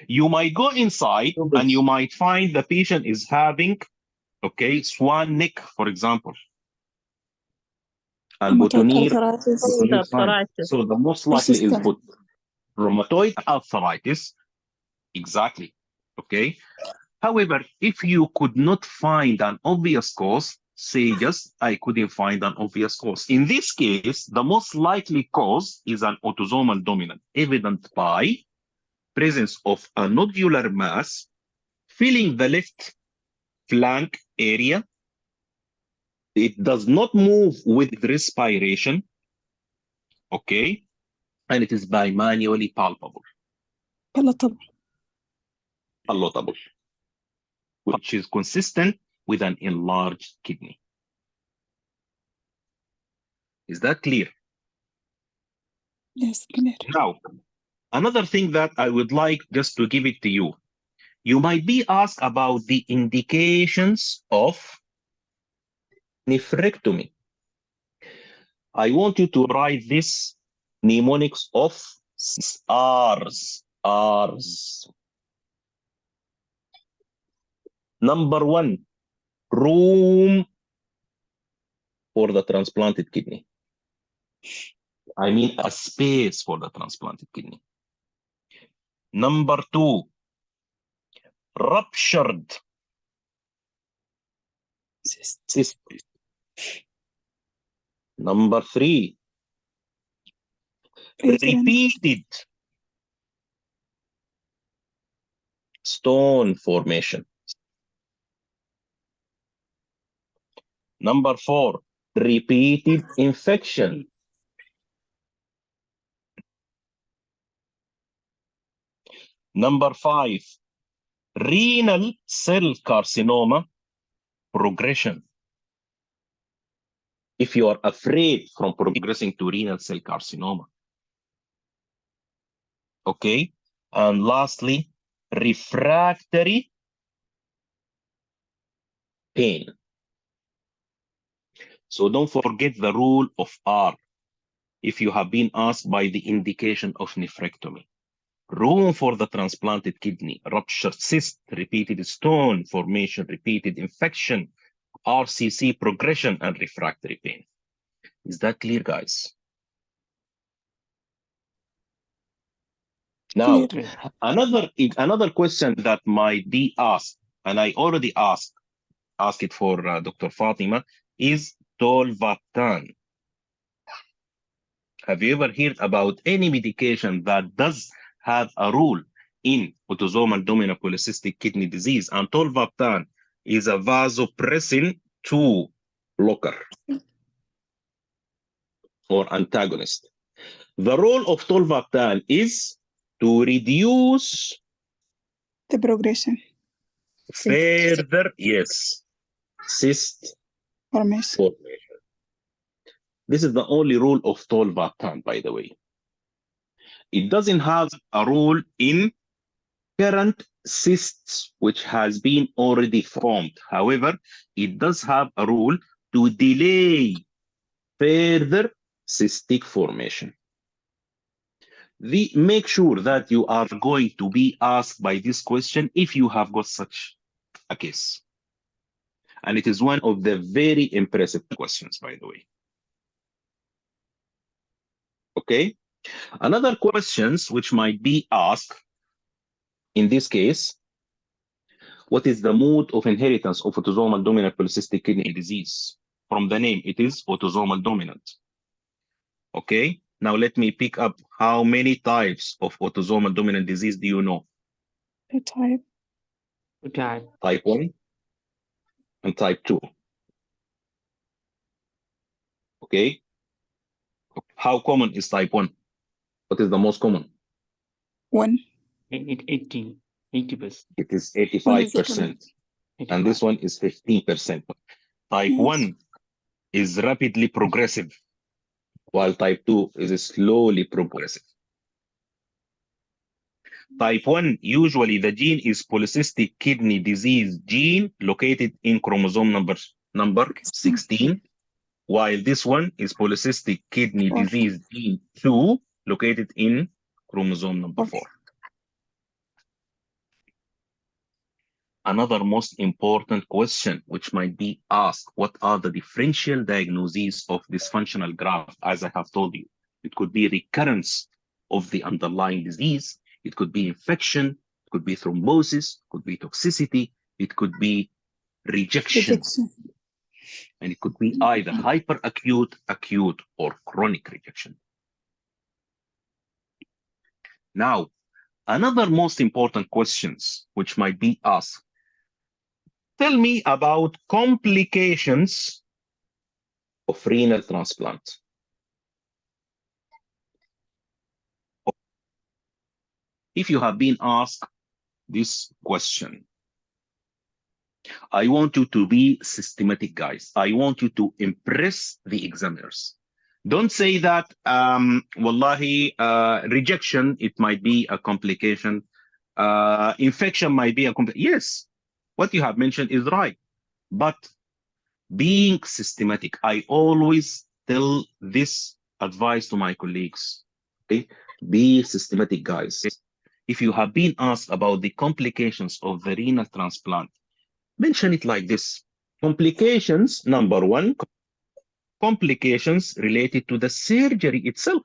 You might go inside and you might find the patient is having, okay, swan neck, for example. And Rheumatoid arthritis. So the most likely is what? Rheumatoid arthritis. Exactly. Okay. However, if you could not find an obvious cause, say just, I couldn't find an obvious cause. In this case, the most likely cause is an autosomal dominant, evident by presence of a nodular mass filling the left flank area. It does not move with respiration, okay? And it is bimanually palpable. Palatable. Palatable, which is consistent with an enlarged kidney. Is that clear? Yes, clear. Now, another thing that I would like just to give it to you. You might be asked about the indications of nephrectomy. I want you to write this mnemonics of R's. Number one, room for the transplanted kidney. I mean a space for the transplanted kidney. Number two, ruptured cyst. Number 3, repeated stone formation. Number 4, repeated infection. Number 5, renal cell carcinoma progression. If you are afraid from progressing to renal cell carcinoma. Okay. And lastly, refractory pain. So don't forget the rule of R if you have been asked by the indication of nephrectomy. Room for the transplanted kidney, ruptured cyst, repeated stone formation, repeated infection, RCC progression, and refractory pain. Is that clear, guys? Now, another question that might be asked, and I already asked it for Dr. Fatima, is tolvaptan. Have you ever heard about any medication that does have a role in autosomal dominant polycystic kidney disease? And tolvaptan is a vasopressin 2 blocker or antagonist. The role of tolvaptan is to reduce the progression. Further, yes, cyst formation. This is the only rule of tolvaptan, by the way. It doesn't have a role in current cysts, which has been already formed. However, it does have a role to delay further cystic formation. Make sure that you are going to be asked by this question if you have got such a case. And it is one of the very impressive questions, by the way. Okay. Another questions which might be asked in this case, what is the mode of inheritance of autosomal dominant polycystic kidney disease? From the name, it is autosomal dominant. Okay. Now let me pick up how many types of autosomal dominant disease do you know? Type 1 and type 2. Okay. How common is type 1? What is the most common? 1. 80%. It is 85%. And this one is 15%. Type 1 is rapidly progressive, while type 2 is slowly progressive. Type 1, usually the gene is polycystic kidney disease gene located in chromosome number 16, while this one is polycystic kidney disease gene 2 located in chromosome number 4. Another most important question which might be asked, what are the differential diagnoses of dysfunctional graft? As I have told you, it could be recurrence of the underlying disease, it could be infection, it could be thrombosis, it could be toxicity, it could be rejection. And it could be either hyperacute, acute, or chronic rejection. Now, another most important questions which might be asked, tell me about complications of renal transplant. If you have been asked this question, I want you to be systematic, guys. I want you to impress the examiners. Don't say that, wallahi, rejection, it might be a complication. Infection might be a complication. Yes, what you have mentioned is right. But being systematic, I always tell this advice to my colleagues. Okay? Be systematic, guys. If you have been asked about the complications of the renal transplant, mention it like this. Complications, number 1, complications related to the surgery itself.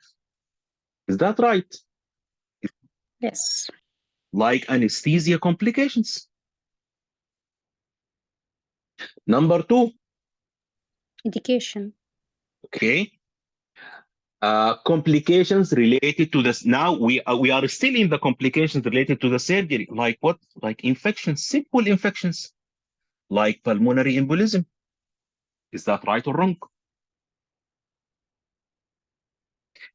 Is that right? Yes. Like anesthesia complications. Number 2. Indication. Okay. Complications related to this. Now we are still in the complications related to the surgery, like what? Like infections, simple infections, like pulmonary embolism. Is that right or wrong?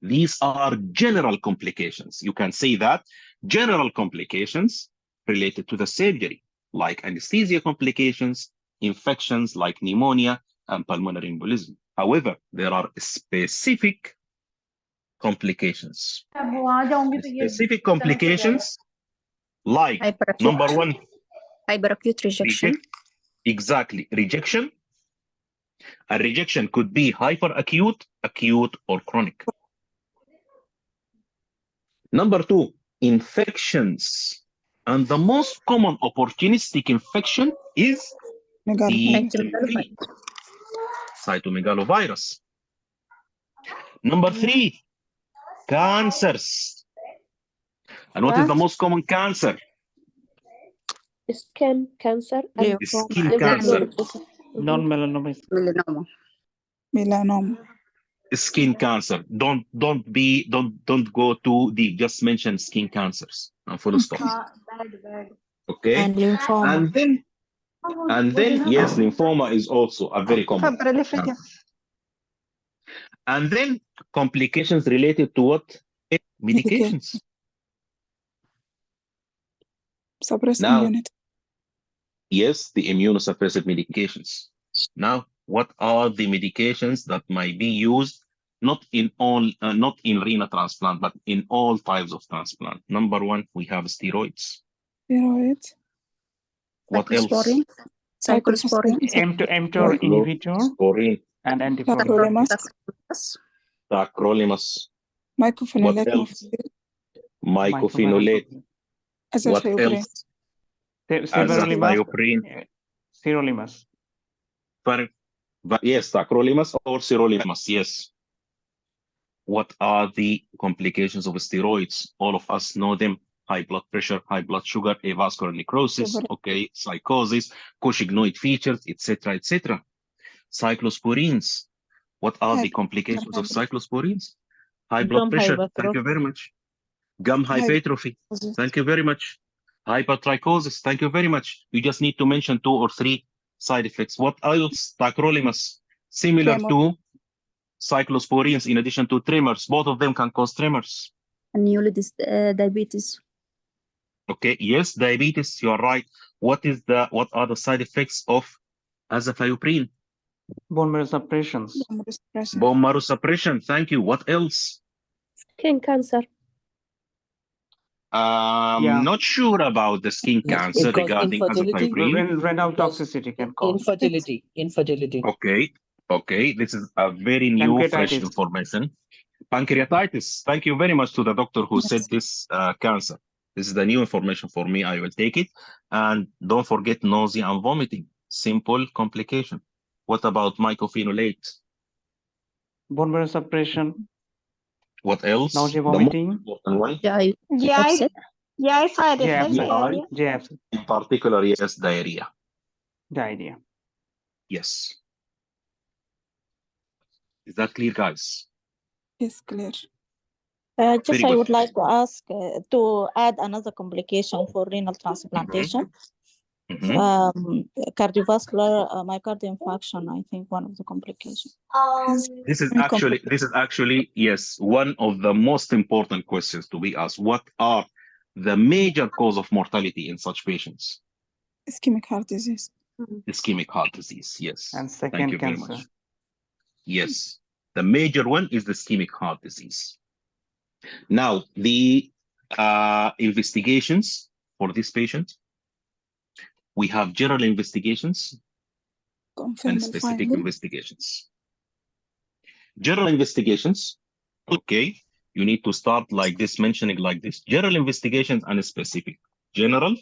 These are general complications. You can say that general complications related to the surgery, like anesthesia complications, infections like pneumonia and pulmonary embolism. However, there are specific complications. Specific complications like number one, hyperacute rejection. Exactly, rejection. A rejection could be hyperacute, acute, or chronic. Number two, infections. And the most common opportunistic infection is the cytomegalovirus. Number three, cancers. And what is the most common cancer? Skin cancer. Skin cancer. Non-melanoma. Melanoma. Skin cancer. Don't go too deep. Just mention skin cancers and full stop. Okay. And lymphoma. And then yes, lymphoma is also a very common. And then complications related to what? Medications. Suppressing Now, unit. yes, the immunosuppressive medications. Now, what are the medications that might be used not in renal transplant, but in all types of transplant? Number one, we have steroids. Steroids. What else? Cyclosporine. mTOR inhibitor and antifungal. Tacrolimus. Mycophenolate. What else? Mycophenolate. What else? Azathioprine. Sirolimus. But yes, tacrolimus or sirolimus, yes. What are the complications of steroids? All of us know them. High blood pressure, high blood sugar, avascular necrosis, okay, psychosis, Cauchy features, etc., etc. Cyclosporines. What are the complications of cyclosporines? High blood pressure. Thank you very much. Gum hypertrophy. Thank you very much. Hypertrichosis. Thank you very much. You just need to mention 2 or 3 side effects. What else? Tacrolimus. Similar to cyclosporines, in addition to tremors. Both of them can cause tremors. And diabetes. Okay. Yes, diabetes. You are right. What are the side effects of azathioprine? Bone marrow suppressions. Bone marrow suppression. Thank you. What else? Skin cancer. Not sure about the skin cancer regarding azathioprine. Renal toxicity can cause. Infertility. Okay. This is a very new, fresh information. Pancreatitis. Thank you very much to the doctor who said this cancer. This is the new information for me. I will take it. And don't forget nausea and vomiting. Simple complication. What about mycophenolate? Bone marrow suppression. What else? Nausea, vomiting. In particular, yes, diarrhea. Diarrhea. Yes. Is that clear, guys? Yes, clear. I would like to ask to add another complication for renal transplantation. Cardiovascular myocardial infarction, I think one of the complications. This is actually, yes, one of the most important questions to be asked. What are the major cause of mortality in such patients? Ischemic heart disease. Ischemic heart disease, yes. And second, thank you cancer. very much. Yes, the major one is the ischemic heart disease. Now, the investigations for this patient, we have general investigations and specific investigations. General investigations, okay, you need to start like this, mentioning like this. General investigations and specific. General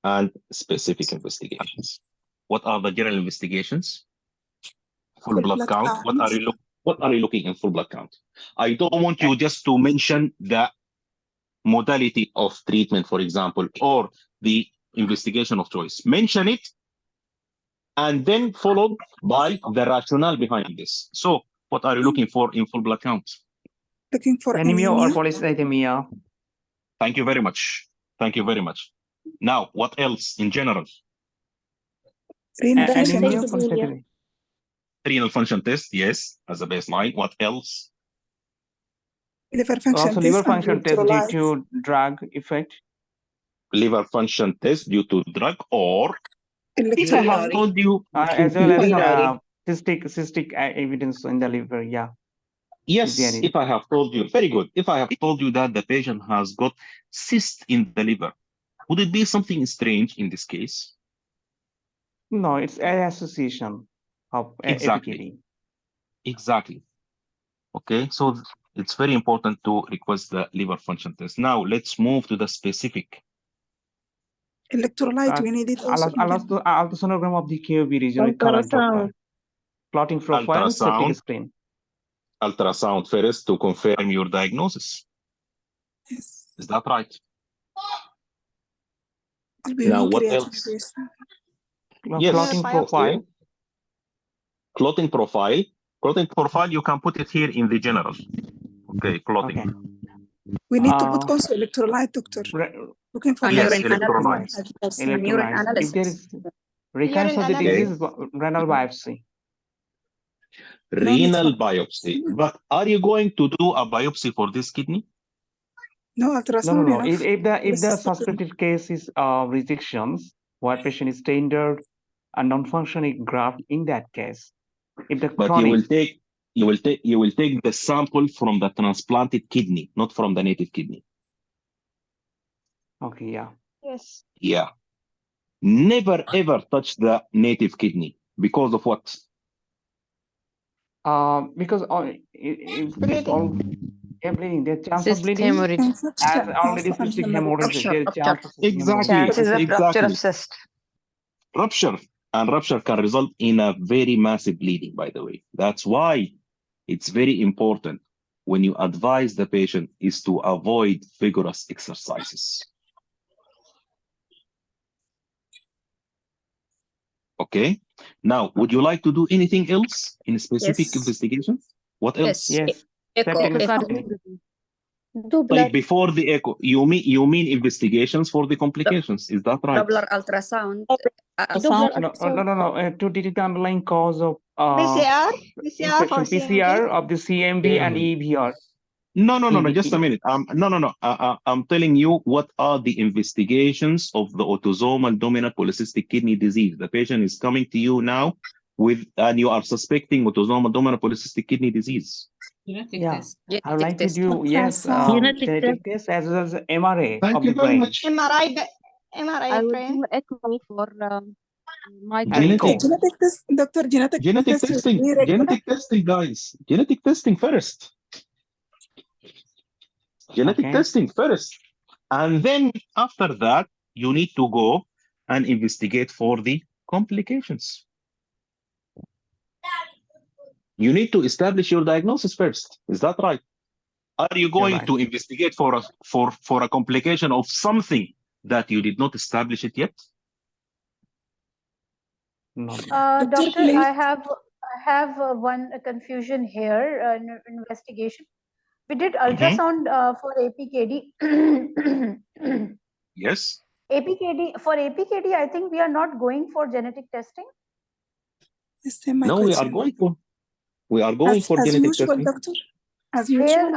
and specific investigations. What are the general investigations? Full blood count. What are you looking in full blood count? I don't want you just to mention the modality of treatment, for example, or the investigation of choice. Mention it and then followed by the rationale behind this. So what are you looking for in full blood count? Looking for anemia or anemia. polycythemia. Thank you very much. Thank you very much. Now, what else in general? Renal function Anemia, test. polycythemia. Renal function test, yes, as a baseline. What else? Liver function Also, test liver and function test due electrolytes. to drug effect. Liver function test due to drug, or if I have Electrolytes. told you, As well as cystic evidence in the liver. Yeah. yes, if I have told you, very good. If I have told you that the patient has got cyst in the liver, would it be something strange in this case? No, it's an association of Exactly. ADPKD. Exactly. Okay, so it's very important to request the liver function test. Now let's move to the specific. Electrolyte, we need it also. Ultrasonogram of the KOB region with current Doppler. Clotting profile, septic screen. Ultrasound first to confirm your diagnosis. Yes. Is that right? Now, what else? Yes. Clotting profile. Clotting profile. Clotting profile, you can put it here in the general. Okay, clotting. Okay. We need to put also electrolyte, doctor. Looking for yes, electrolytes. If there is recurrence of the disease, renal biopsy. Renal biopsy. But are you going to do a biopsy for this kidney? No, ultrasound. No. If the suspected case is rejections, where patient is tendered a non-functioning graft, in that case, if the but chronic, you will take the sample from the transplanted kidney, not from the native kidney. Okay, yeah. Yes. Yeah. Never ever touch the native kidney. Because of what? Because it's all bleeding, the chance of bleeding Hemorrhage. as already cystic hemorrhage. There is chance of Exactly. Rupture of cyst. Rupture, and rupture can result in a very massive bleeding, by the way. That's why it's very important when you advise the patient is to avoid vigorous exercises. Okay. Now, would you like to do anything else in specific investigations? What else? Yes. Like before the echo, you mean investigations for the complications? Is that right? Doppler ultrasound. No. To detect the underlying cause of PCR infection, for PCR of the CMV and EBR. No. Just a minute. I'm telling you what are the investigations of the autosomal dominant polycystic kidney disease. The patient is coming to you now and you are suspecting autosomal dominant polycystic kidney disease. Genetic test. I would like to do genetic test as well as MRA Thank of you the very brain. much. MRI I of will brain. do ECMO for Genetic test, doctor. Genetic testing. Genetic testing, guys. Genetic testing first. Genetic testing first. And then after that, you need to go and investigate for the complications. You need to establish your diagnosis first. Is that right? Are you going to investigate for a complication of something that you did not establish it yet? No. Doctor, I have one confusion here in investigation. We did ultrasound for APKD. Yes. For APKD, I think we are not going for genetic testing. No, we are going for. We are going for genetic testing. Doctor. As usual,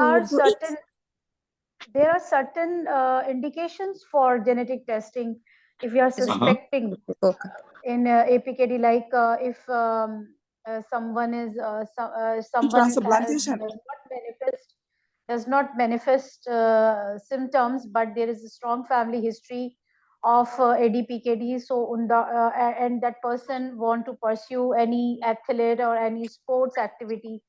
there are certain indications for genetic testing if you are suspecting in APKD, like if someone is someone does not manifest symptoms, but there is a strong family history of ADPKD, so and that person want to pursue any athlete or any sports activity,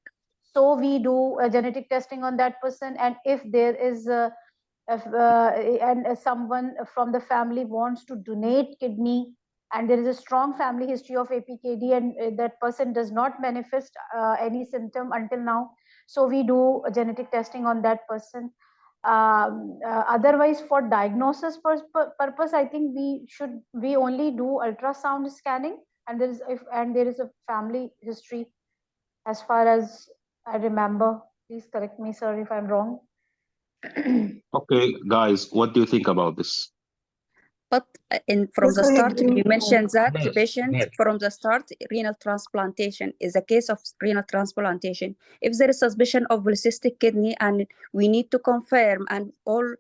so we do genetic testing on that person. And if there is someone from the family wants to donate kidney and there is a strong family history of APKD and that person does not manifest any symptom until now, so we do genetic testing on that person. Otherwise, for diagnosis purpose, I think we only do ultrasound scanning and there is a family history, as far as I remember. Please correct me, sir, if I'm wrong. Okay, guys, what do you think about this? But from the start, you mentioned that the Yes, patient yes. from the start, renal transplantation is a case of renal transplantation. If there is suspicion of polycystic kidney and we need to confirm and all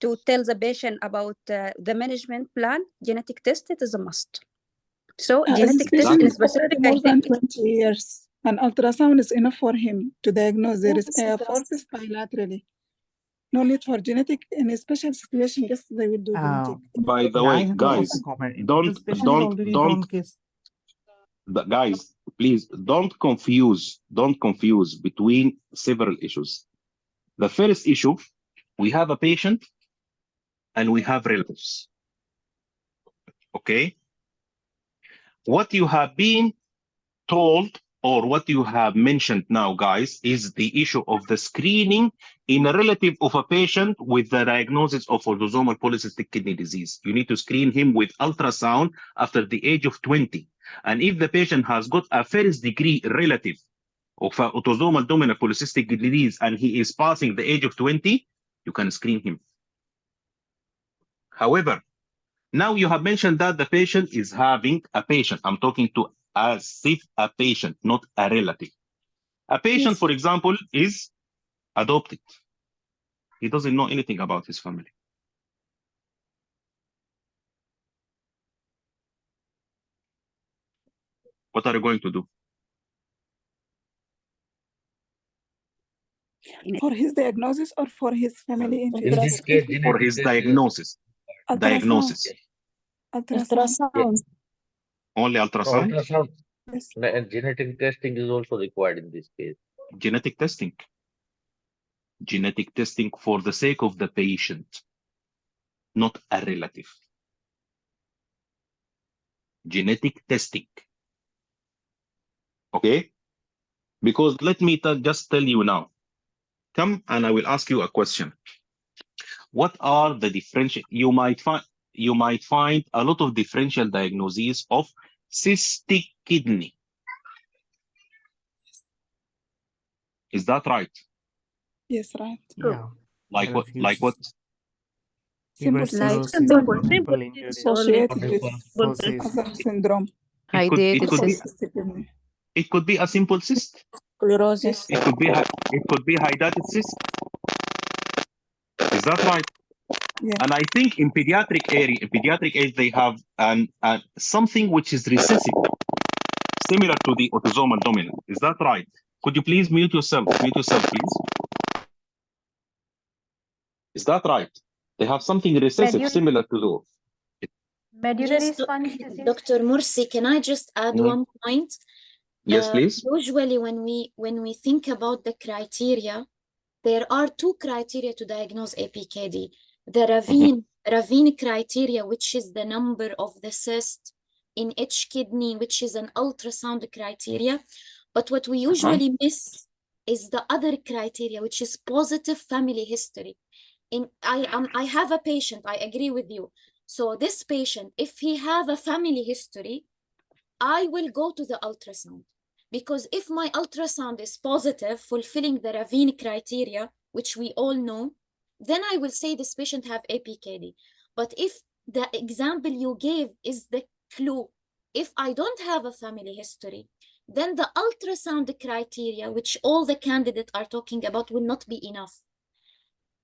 to tell the patient about the management plan, genetic test, it is a must. So genetic test Especially in specific, more I than think 20 years. An ultrasound is enough for him to diagnose there is a forceps bilaterally. No need for genetic. In a special situation, yes, they will do genetic. By the way, guys, guys, please don't confuse between several issues. The first issue, we have a patient and we have relatives. Okay? What you have been told or what you have mentioned now, guys, is the issue of the screening in a relative of a patient with the diagnosis of autosomal polycystic kidney disease. You need to screen him with ultrasound after the age of 20. And if the patient has got a first degree relative of autosomal dominant polycystic kidney disease and he is passing the age of 20, you can screen him. However, now you have mentioned that the patient is having a patient. I'm talking to as if a patient, not a relative. A patient, for example, is adopted. He doesn't know anything about his family. What are you going to do? For his diagnosis or for his family? In this case, for his diagnosis. Diagnosis. Ultrasound. Only ultrasound? Ultrasound. Yes. And genetic testing is also required in this case. Genetic testing. Genetic testing for the sake of the patient, not a relative. Genetic testing. Okay? Because let me just tell you now. Come and I will ask you a question. What are the differential? You might find a lot of differential diagnoses of cystic kidney. Is that right? Yes, right. Yeah. Like what? Like what? Simple associated with other syndrome. It could be a simple cyst. Sclerosis. It could be hydatid cyst. Is that right? Yeah. And I think in pediatric age, they have something which is recessive, similar to the autosomal dominant. Is that right? Could you please mute yourself? Mute yourself, please. Is that right? They have something recessive, similar to those. Medullary sponge disease. Dr. Mursi, can I just add one point? Yes, please. Usually when we think about the criteria, there are two criteria to diagnose APKD. The Ravine criteria, which is the number of the cyst in each kidney, which is an ultrasound criteria. But what we usually miss is the other criteria, which is positive family history. I have a patient, I agree with you. So this patient, if he have a family history, I will go to the ultrasound. Because if my ultrasound is positive, fulfilling the Ravine criteria, which we all know, then I will say this patient have APKD. But if the example you gave is the clue, if I don't have a family history, then the ultrasound criteria, which all the candidates are talking about, will not be enough.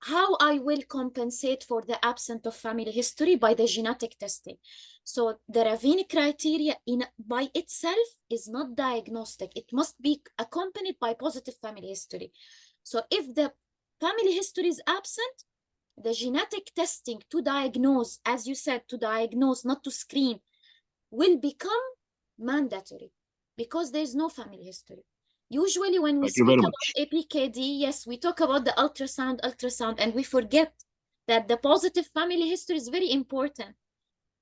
How I will compensate for the absence of family history? By the genetic testing. So the Ravine criteria by itself is not diagnostic. It must be accompanied by positive family history. So if the family history is absent, the genetic testing to diagnose, as you said, to diagnose, not to screen, will become mandatory because there's no family history. Usually when we speak about APKD, yes, we talk about the ultrasound, and we forget that the positive family history is very important.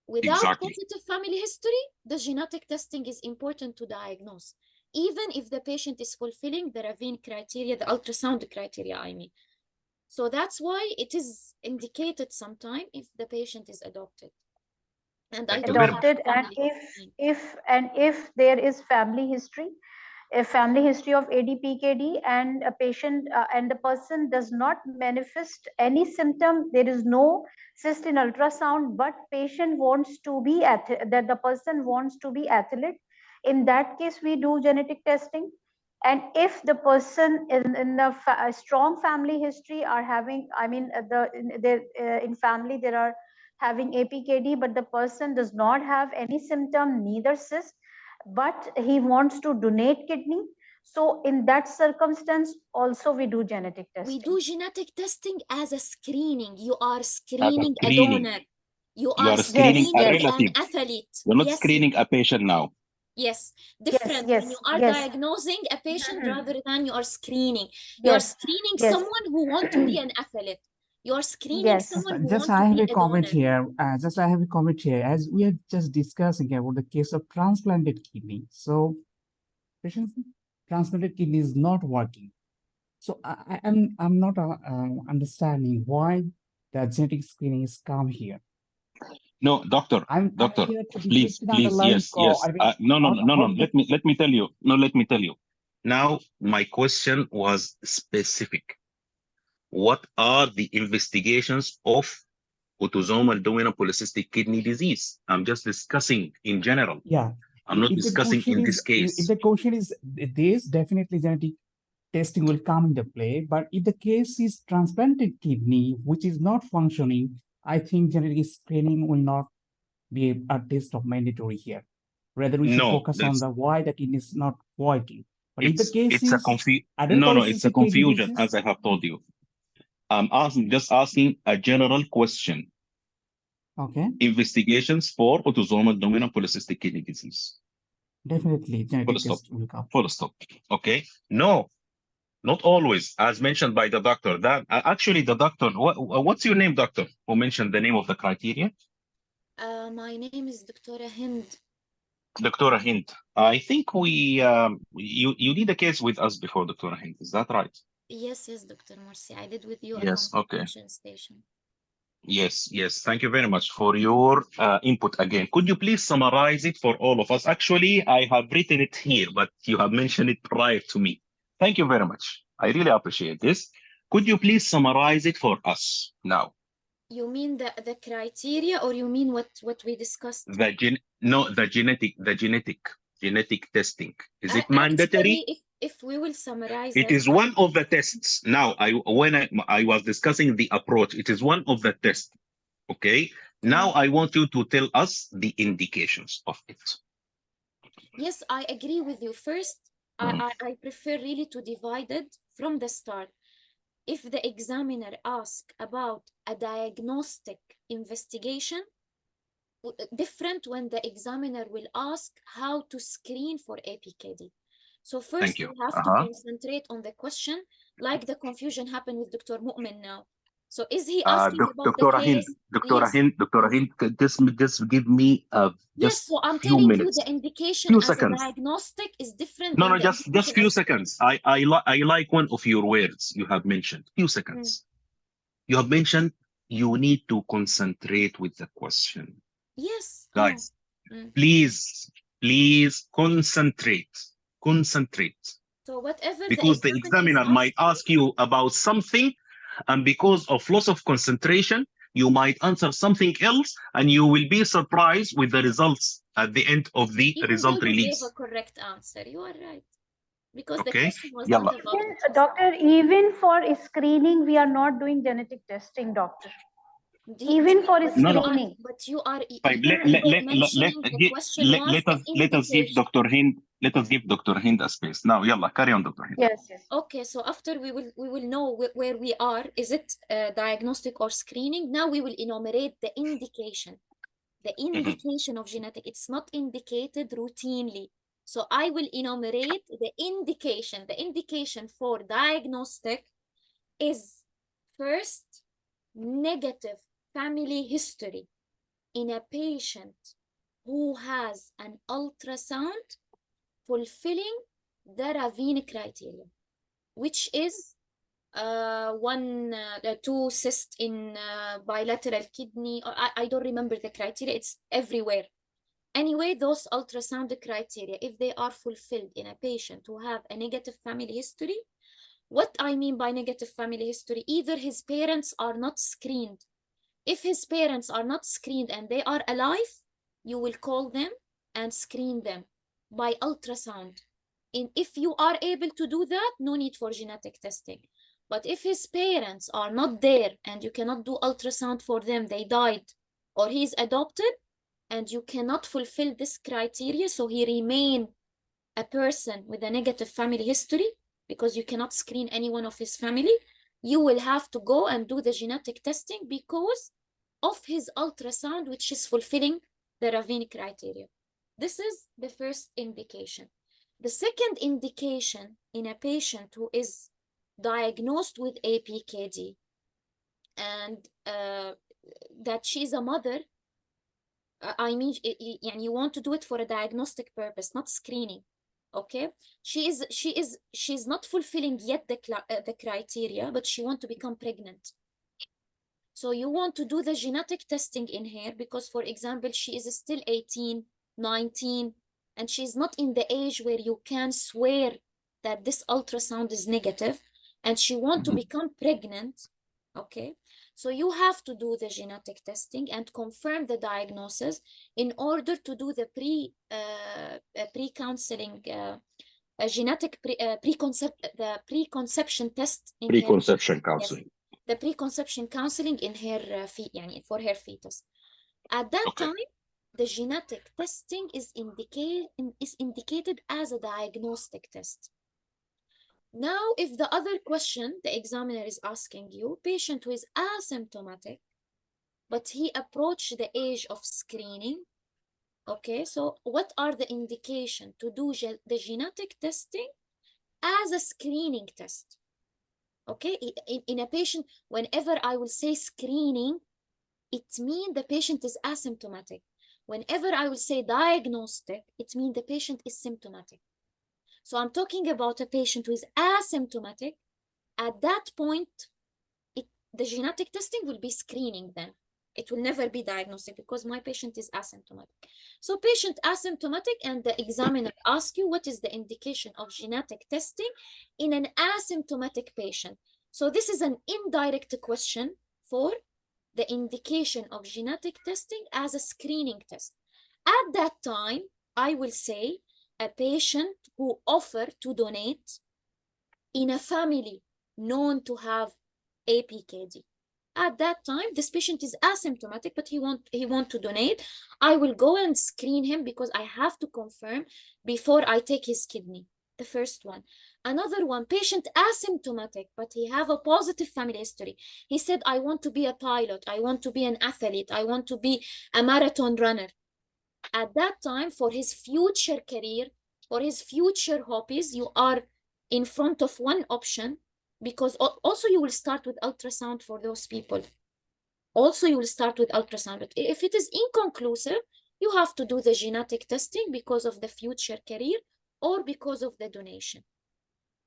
Without positive family history, the genetic testing is important to diagnose, even if the patient is fulfilling the Ravine criteria, the ultrasound criteria, I mean. So that's why it is indicated sometime if the patient is adopted. And I Thank you don't very have much. And if there is family history, a family history of ADPKD, and a patient and the person does not manifest any symptom, there is no cyst in ultrasound, but patient wants to be that the person wants to be athlete, in that case we do genetic testing. And if the person in a strong family history are having, I mean in family there are having APKD, but the person does not have any symptom, neither cyst, but he wants to donate kidney, so in that circumstance also we do genetic testing. We do genetic testing as a screening. You are As a screening a screening. donor. You are screening a relative. an athlete. You're not Yes, screening a patient now. yes, different. Yes, When you are yes. diagnosing a patient rather than you are screening. Yes, You are screening yes. someone who wants to be an athlete. You are screening Yes. someone who Just wants I to have be a a comment donor. here. I have a comment here. As we are just discussing about the case of transplanted kidney. So, patient's transplanted kidney is not working. So I'm not understanding why the genetic screening is come here. No, doctor, I'm doctor, here to please, detect the underlying yes, yes. I mean, No. how the- Let me tell you. No, let me tell you. Now, my question was specific. What are the investigations of autosomal dominant polycystic kidney disease? I'm just discussing in general. Yeah. I'm not If the discussing question in is, this case. if the question is this, definitely genetic testing will come into play. But if the case is transplanted kidney, which is not functioning, I think genetic screening will not be a test of mandatory here. Rather, we should No, focus on the why the kidney is not working. But if the case it's a is adult no, it's a polycystic kidney confusion, disease, as I have told you. I'm just asking a general question. okay, Investigations for autosomal dominant polycystic kidney disease. definitely genetic Full stop. test will come. Full stop. Okay. No, not always, as mentioned by the doctor. That actually the doctor. What's your name, doctor? Who mentioned the name of the criteria? My name is Dr. Hind. Dr. Hind. I think you did a case with us before, Dr. Hind. Is that right? Yes, Dr. Mursi. I did with you Yes. a Okay. consultation station. Yes. Thank you very much for your input again. Could you please summarize it for all of us? Actually, I have written it here, but you have mentioned it prior to me. Thank you very much. I really appreciate this. Could you please summarize it for us now? You mean the criteria, or you mean what we discussed? The genetic testing. Is it mandatory? Actually, if we will summarize it is one of the tests. Now, when I was discussing the approach, it is one of the tests. Okay. Now I want you to tell us the indications of it. Yes, I agree with you. First, I prefer really to divide it from the start. If the examiner asks about a diagnostic investigation, different when the examiner will ask how to screen for APKD. So first, we have to concentrate on the question, like the confusion happened with Dr. Mu'min now. So is he asking about the case? Dr. Hind, just give me just so I'm few telling minutes. you the indication few as seconds. a diagnostic is different No, than just few seconds. I like one of your words you have mentioned. Few seconds. You have mentioned you need to concentrate with the question. Yes. Guys, please concentrate. So whatever because the examiner might ask you about something, and because of loss of concentration, you might answer something else, and you will be surprised with the results at the end of the result release. Gave a correct answer. You are right. Because the Okay. question was not about Doctor, even for screening, we are not doing genetic testing, doctor. Even for screening. But you are mentioning the question was let us give Dr. Hind, a space. Now, yalla, carry on, Dr. Hind. Yes. Okay, so after we will know where we are. Is it diagnostic or screening? Now we will enumerate the indication. The indication of genetic. It's not indicated routinely. So I will enumerate the indication. The indication for diagnostic is first, negative family history in a patient who has an ultrasound fulfilling the Ravine criteria, which is two cysts in bilateral kidney, or I don't remember the criteria, it's everywhere. Anyway, those ultrasound criteria, if they are fulfilled in a patient who have a negative family history, what I mean by negative family history, either his parents are not screened. If his parents are not screened and they are alive, you will call them and screen them by ultrasound. And if you are able to do that, no need for genetic testing. But if his parents are not there and you cannot do ultrasound for them, they died, or he's adopted, and you cannot fulfill this criteria, so he remain a person with a negative family history, because you cannot screen anyone of his family, you will have to go and do the genetic testing because of his ultrasound, which is fulfilling the Ravine criteria. This is the first indication. The second indication in a patient who is diagnosed with APKD and that she's a mother, I mean, you want to do it for a diagnostic purpose, not screening. Okay, she's not fulfilling yet the criteria, but she wants to become pregnant. So you want to do the genetic testing in her because, for example, she is still 18, 19, and she's not in the age where you can swear that this ultrasound is negative, and she wants to become pregnant. Okay, so you have to do the genetic testing and confirm the diagnosis in order to do the pre-counseling genetic preconception test. Preconception counseling. Yes, the preconception counseling in her for her fetus. At that time, the genetic testing is indicated as a diagnostic test. Now, if the other question the examiner is asking you, patient who is asymptomatic, but he approached the age of screening, okay, so what are the indication to do the genetic testing as a screening test? Okay, in a patient, whenever I will say screening, it means the patient is asymptomatic. Whenever I will say diagnostic, it means the patient is symptomatic. So I'm talking about a patient who is asymptomatic. At that point, the genetic testing will be screening then. It will never be diagnostic because my patient is asymptomatic. So patient asymptomatic, and the examiner asks you what is the indication of genetic testing in an asymptomatic patient. So this is an indirect question for the indication of genetic testing as a screening test. At that time, I will say a patient who offered to donate in a family known to have APKD. At that time, this patient is asymptomatic, but he want to donate. I will go and screen him because I have to confirm before I take his kidney, the first one. Another one, patient asymptomatic, but he have a positive family history. He said, I want to be a pilot, I want to be an athlete, I want to be a marathon runner. At that time, for his future career, for his future hobbies, you are in front of one option, because also you will start with ultrasound for those people. Also, you will start with ultrasound, but if it is inconclusive, you have to do the genetic testing because of the future career or because of the donation.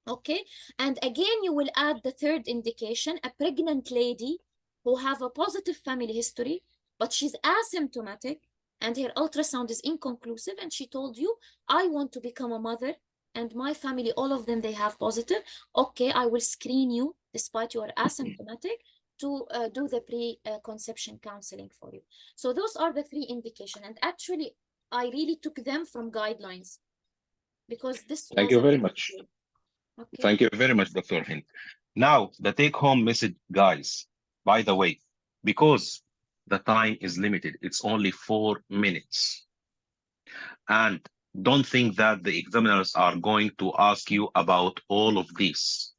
Okay, and again, you will add the third indication, a pregnant lady who have a positive family history, but she's asymptomatic and her ultrasound is inconclusive, and she told you, I want to become a mother and my family, all of them, they have positive. Okay, I will screen you despite you are asymptomatic to do the pre-conception counseling for you. So those are the three indications, and actually I really took them from guidelines because this Thank you very much. Okay. Thank you very much, Dr. Hind. Now, the take-home message, guys, by the way, because the time is limited, it's only 4 minutes. And don't think that the examiners are going to ask you about all of this.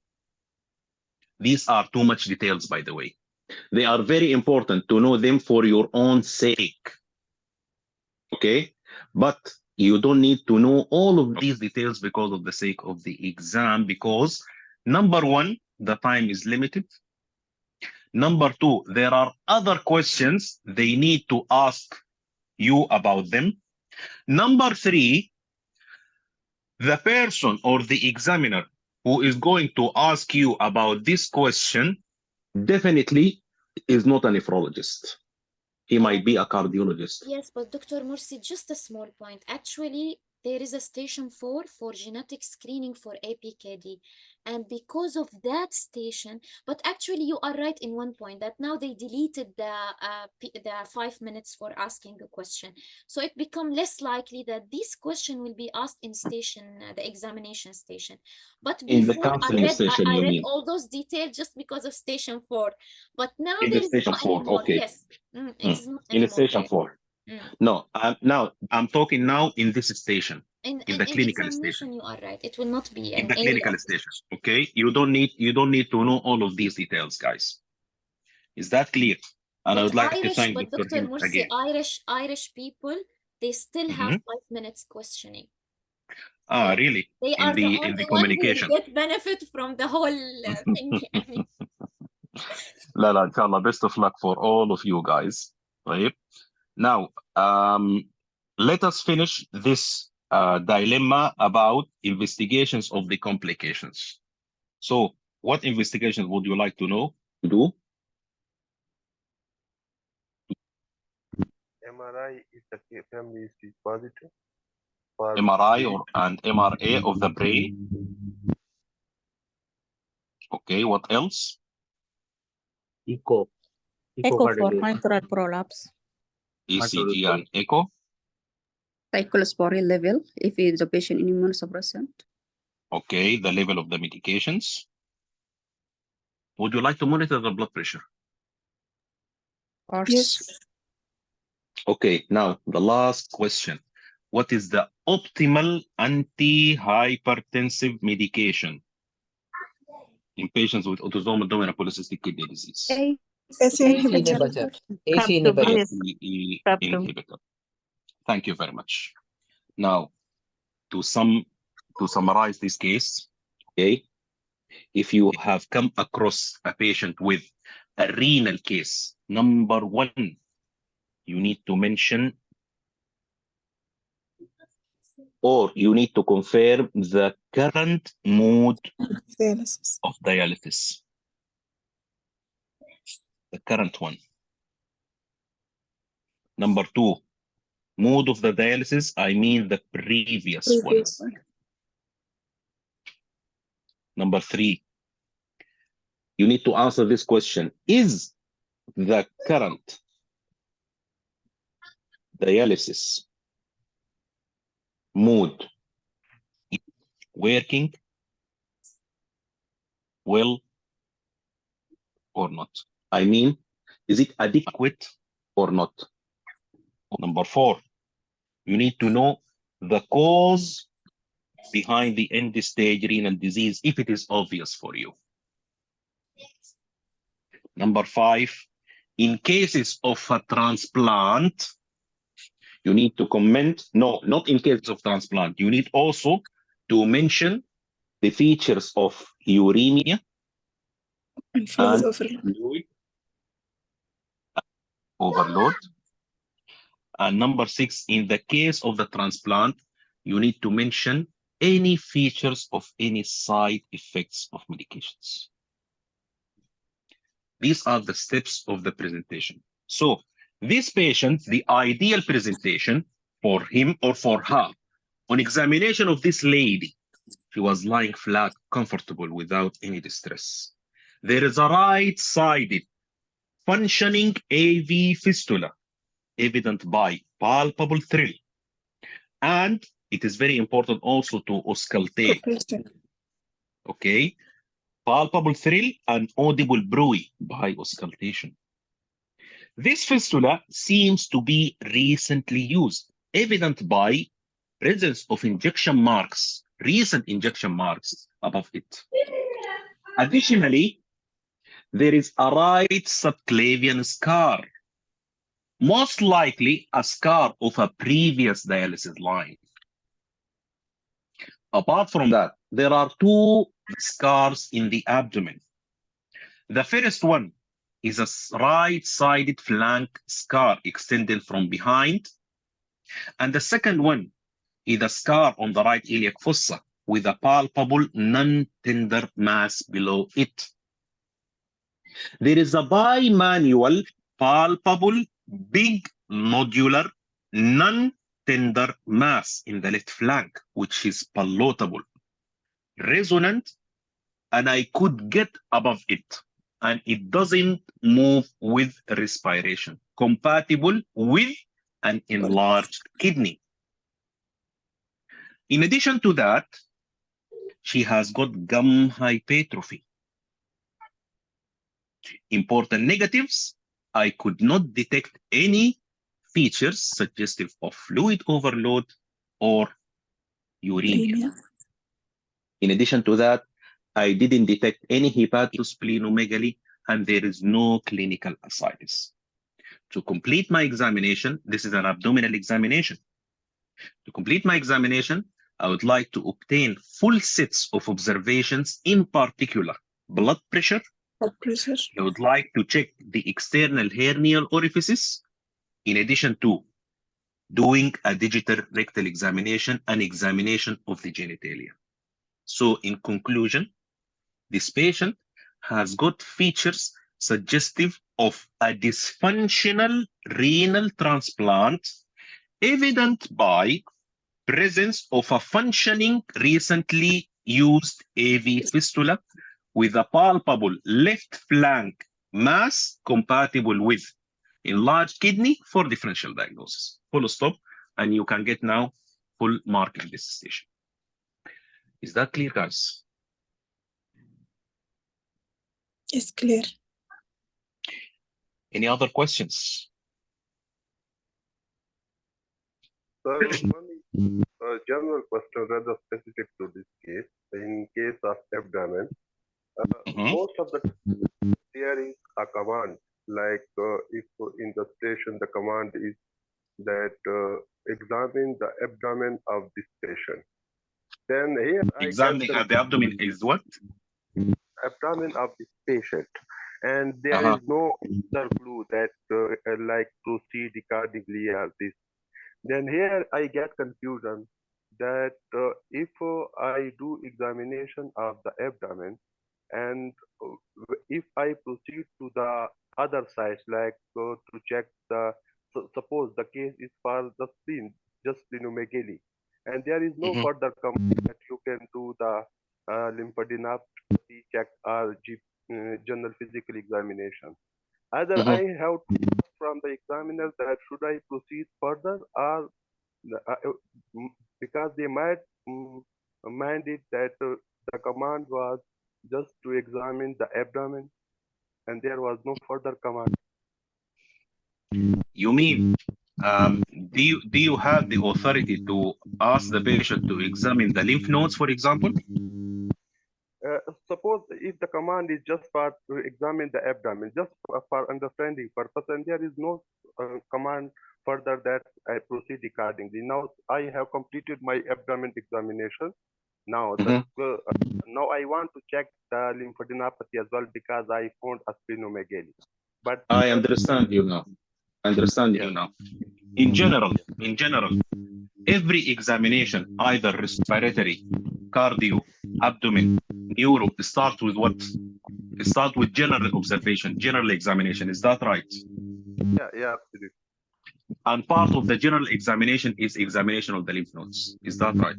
These are too much details, by the way. They are very important to know them for your own sake. Okay? But you don't need to know all of these details because of the sake of the exam, because number one, the time is limited. Number two, there are other questions they need to ask you about them. Number three, the person or the examiner who is going to ask you about this question definitely is not a nephrologist. He might be a cardiologist. Yes, but Dr. Mursi, just a small point. Actually, there is a station 4 for genetic screening for APKD. And because of that station, but actually you are right in one point that now they deleted the 5 minutes for asking a question. So it becomes less likely that this question will be asked in station, the examination station. But In the before counseling station, I you read mean? all those details just because of station 4. But now In there the is station not 4, anymore. okay. Yes, it is not In the anymore station there. 4. No, now I'm talking now in this station. In the clinical examination, station. you are right. It will not be In an the area. clinical station, okay? You don't need to know all of these details, guys. Is that clear? And I would like to thank Dr. Dr. Hind Mursi, again. Irish people, they still have 5 minutes questioning. Ah, really? They In are the the only one who communication. will get benefit from the whole thing. لا inshallah, best of luck for all of you guys. Right? Now, let us finish this dilemma about investigations of the complications. So, what investigations would you like to know to do? MRI if the family is positive. MRI and MRA of the brain. Okay, what else? Echo for mitral prolapse. ECG and echo. Cyclosporin level if is the patient immunosuppressant. Okay, the level of the medications. Would you like to monitor the blood pressure? Yes. Okay, now the last question. What is the optimal antihypertensive medication in patients with autosomal dominant polycystic kidney disease? ACE inhibitor. AC inhibitor. ACE inhibitor. Thank you very much. Now, to summarize this case, okay, if you have come across a patient with a renal case, number 1, you need to mention or you need to confirm the current mode of dialysis. The current one. Number 2, mode of the dialysis, I mean the previous one. Number 3, you need to answer this question. Is the current dialysis mode working well or not? I mean, is it adequate or not? Number 4, you need to know the cause behind the end-stage renal disease if it is obvious for you. Number 5, in cases of a transplant, you need to comment, no, not in case of transplant, you need also to mention the features of uremia and fluid overload. And number 6, in the case of the transplant, you need to mention any features of any side effects of medications. These are the steps of the presentation. So this patient, the ideal presentation for him or for her, on examination of this lady, she was lying flat, comfortable, without any distress. There is a right-sided functioning AV fistula, evident by palpable thrill. And it is very important also to auscultate. Okay, palpable thrill and audible bruit by auscultation. This fistula seems to be recently used, evident by presence of injection marks, recent injection marks above it. Additionally, there is a right subclavian scar, most likely a scar of a previous dialysis line. Apart from that, there are 2 scars in the abdomen. The first one is a right-sided flank scar extending from behind. And the second one is a scar on the right iliac fossa, with a palpable non-tender mass below it. There is a bimanual, palpable, big, nodular, non-tender mass in the left flank, which is palatable, resonant, and I could get above it, and it doesn't move with respiration, compatible with an enlarged kidney. In addition to that, she has got gum hypertrophy. Important negatives, I could not detect any features suggestive of fluid overload or uremia. In addition to that, I didn't detect any hepatosplenomegaly, and there is no clinical ascites. To complete my examination, this is an abdominal examination. To complete my examination, I would like to obtain full sets of observations, in particular, blood pressure. I would like to check the external hernial orifices, in addition to doing a digital rectal examination and examination of the genitalia. So in conclusion, this patient has got features suggestive of a dysfunctional renal transplant, evident by presence of a functioning recently used AV fistula with a palpable left flank mass compatible with enlarged kidney for differential diagnosis. Full stop, and you can get now full mark in this station. Is that clear, guys? It's clear. Any other questions? So one general question rather specific to this case. In case of abdomen, most of the time there is a command, like if in the station the command is that examine the abdomen of this patient. Then here examine the abdomen is what? Abdomen of this patient, and there is no other clue that like proceed accordingly as this. Then here I get confusion that if I do examination of the abdomen, and if I proceed to the other sides, like to check the, suppose the case is for the spleen, just splenomegaly, and there is no further command that you can do the lymphadenopathy check or general physical examination. Either I have to from the examiner that should I proceed further, or because they might mind it that the command was just to examine the abdomen and there was no further command. You mean, do you have the authority to ask the patient to examine the lymph nodes, for example? Suppose if the command is just for to examine the abdomen, just for understanding purpose, and there is no command further that I proceed accordingly. Now I have completed my abdomen examination. Now, now I want to check the lymphadenopathy as well because I found a splenomegaly. But I understand you now. In general, every examination, either respiratory, cardio, abdomen, neuro, start with what? Start with general observation, general examination. Is that right? Yeah, absolutely. And part of the general examination is examination of the lymph nodes. Is that right?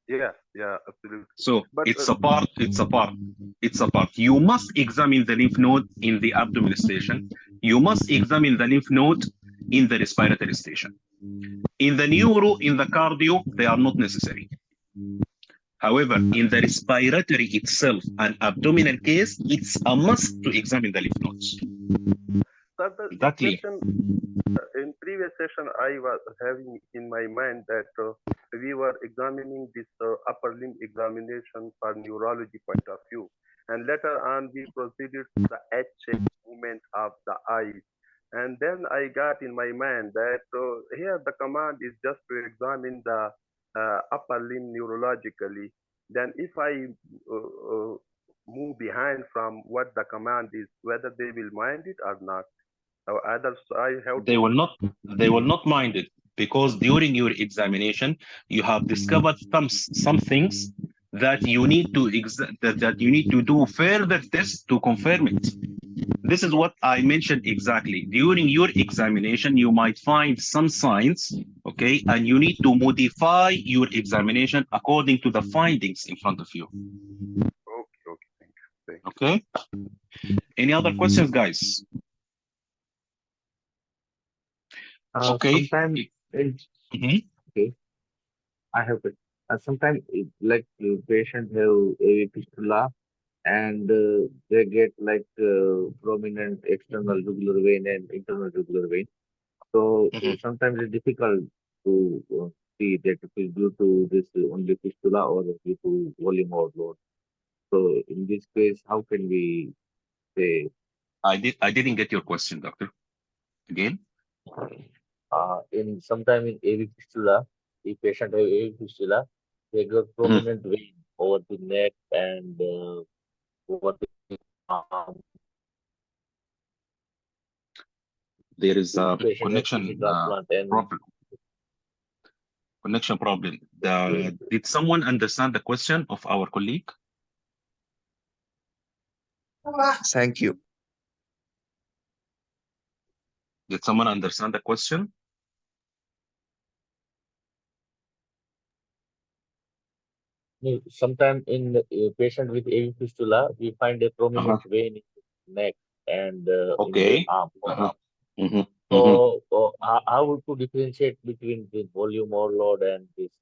Yeah, absolutely. So but, it's a part. You must examine the lymph node in the abdominal station. You must examine the lymph node in the respiratory station. In the neuro, in the cardio, they are not necessary. However, in the respiratory itself and abdominal case, it's a must to examine the lymph nodes. Exactly. In previous session, I was having in my mind that we were examining this upper limb examination for neurology point of view, and later on we proceeded to the H-shaped movement of the eyes. And then I got in my mind that here the command is just to examine the upper limb neurologically. Then if I move behind from what the command is, whether they will mind it or not. They will not mind it because during your examination, you have discovered some things that you need to that you need to do further tests to confirm it. This is what I mentioned exactly. During your examination, you might find some signs, okay, and you need to modify your examination according to the findings in front of you. Okay, thank you. Okay. Any other questions, guys? Okay. Sometimes okay, I have it. Sometimes like patient have a fistula and they get like prominent external jugular vein and internal jugular vein. So sometimes it's difficult to see that it is due to this only fistula or due to volume overload. So in this case, how can we say? I didn't get your question, doctor. Again? In sometime in AV fistula, if patient have AV fistula, they got prominent vein over the neck and over the arm. There is a connection problem. Connection problem. Did someone understand the question of our colleague? Thank you. Did someone understand the question? Sometimes in the patient with AV fistula, we find a prominent vein in the neck and in the arm. So how to differentiate between the volume overload and this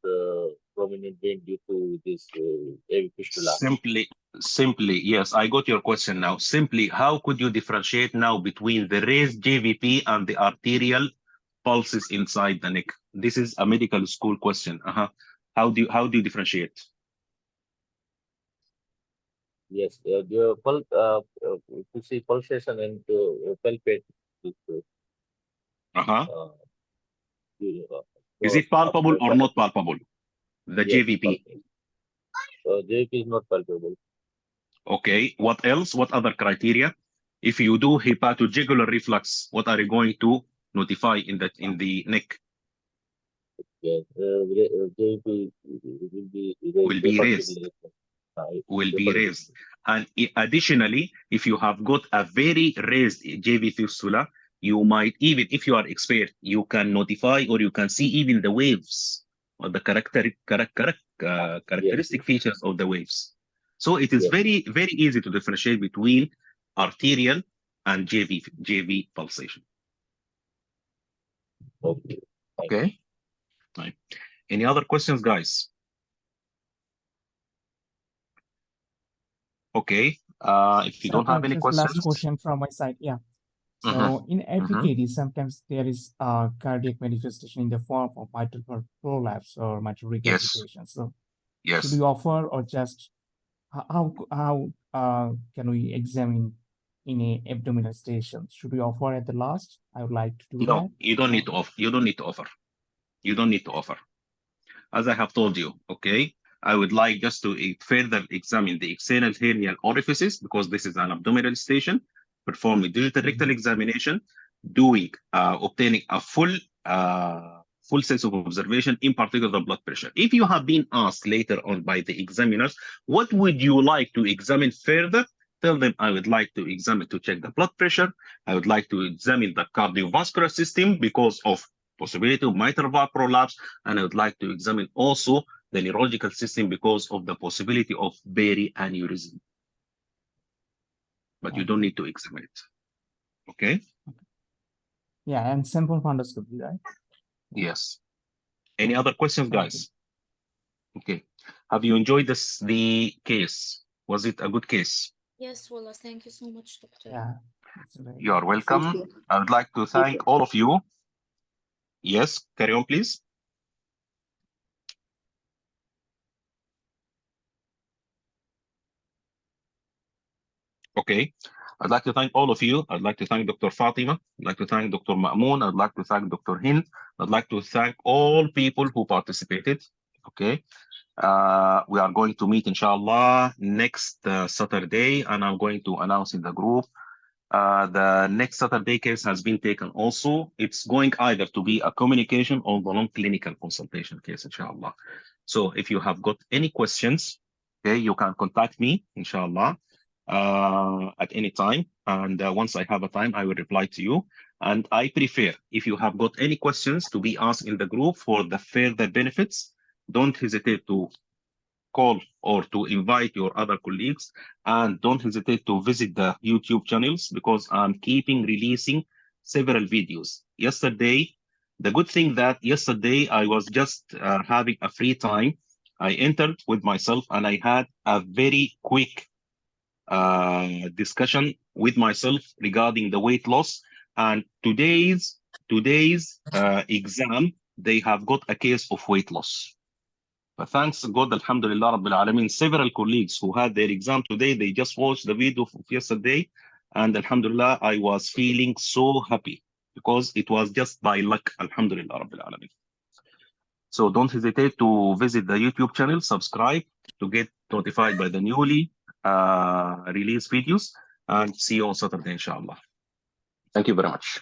prominent vein due to this AV fistula? Simply, yes, I got your question now. Simply, how could you differentiate now between the raised JVP and the arterial pulses inside the neck? This is a medical school question. How do you differentiate? Yes, the to see pulsation and to palpate. Is it palpable or not palpable? The yes, JVP. JVP is not palpable. Okay. What else? What other criteria? If you do hepatojugular reflux, what are you going to notify in the neck? Yes, JVP will be raised. Will be raised. And additionally, if you have got a very raised JV fistula, you might, even if you are expert, you can notify or you can see even the waves or the characteristic features of the waves. So it is very, very easy to differentiate between arterial and JV pulsation. Okay. Right. Any other questions, guys? Okay. If you don't have any questions. Last question from my side. Yeah. So in ADPKD, sometimes there is cardiac manifestation in the form of mitral prolapse or mitral regurgitation. So should we offer or just how can we examine in a abdominal station? Should we offer at the last? I would like to do that. No, you don't need to offer. You don't need to offer. You don't need to offer. As I have told you, okay, I would like just to further examine the external hernial orifices because this is an abdominal station, perform a digital rectal examination, doing obtaining a full sense of observation, in particular the blood pressure. If you have been asked later on by the examiners, what would you like to examine further? Tell them I would like to examine to check the blood pressure. I would like to examine the cardiovascular system because of possibility of mitral valve prolapse, and I would like to examine also the neurological system because of the possibility of peri-aneurysm. But you don't need to examine it. Okay? Yeah, and simple fundoscopy, right? Yes. Any other questions, guys? Okay. Have you enjoyed the case? Was it a good case? Yes, Wallah, thank you so much, doctor. Yeah. You are welcome. I would like to thank all of you. Yes, carry on, please. Okay. I'd like to thank all of you. I'd like to thank Dr. Fatima. I'd like to thank Dr. Ma'moon. I'd like to thank Dr. Hind. I'd like to thank all people who participated. Okay. We are going to meet, inshallah, next Saturday, and I'm going to announce in the group The next Saturday case has been taken also. It's going either to be a communication or the non-clinical consultation case, inshallah. So if you have got any questions, okay, you can contact me, inshallah, at any time. And once I have a time, I will reply to you. And I prefer, if you have got any questions, to be asked in the group for the further benefits. Don't hesitate to call or to invite your other colleagues, and don't hesitate to visit the YouTube channels, because I'm keeping releasing several videos. Yesterday, the good thing that yesterday I was just having a free time. I entered with myself and I had a very quick discussion with myself regarding the weight loss. And today's exam, they have got a case of weight loss. But thanks God, Alhamdulillah Rabbil Alameen, several colleagues who had their exam today, they just watched the video of yesterday. And Alhamdulillah, I was feeling so happy because it was just by luck, Alhamdulillah Rabbil Alameen. So don't hesitate to visit the YouTube channel, subscribe to get notified by the newly released videos, and see you on Saturday, inshallah. Thank you very much.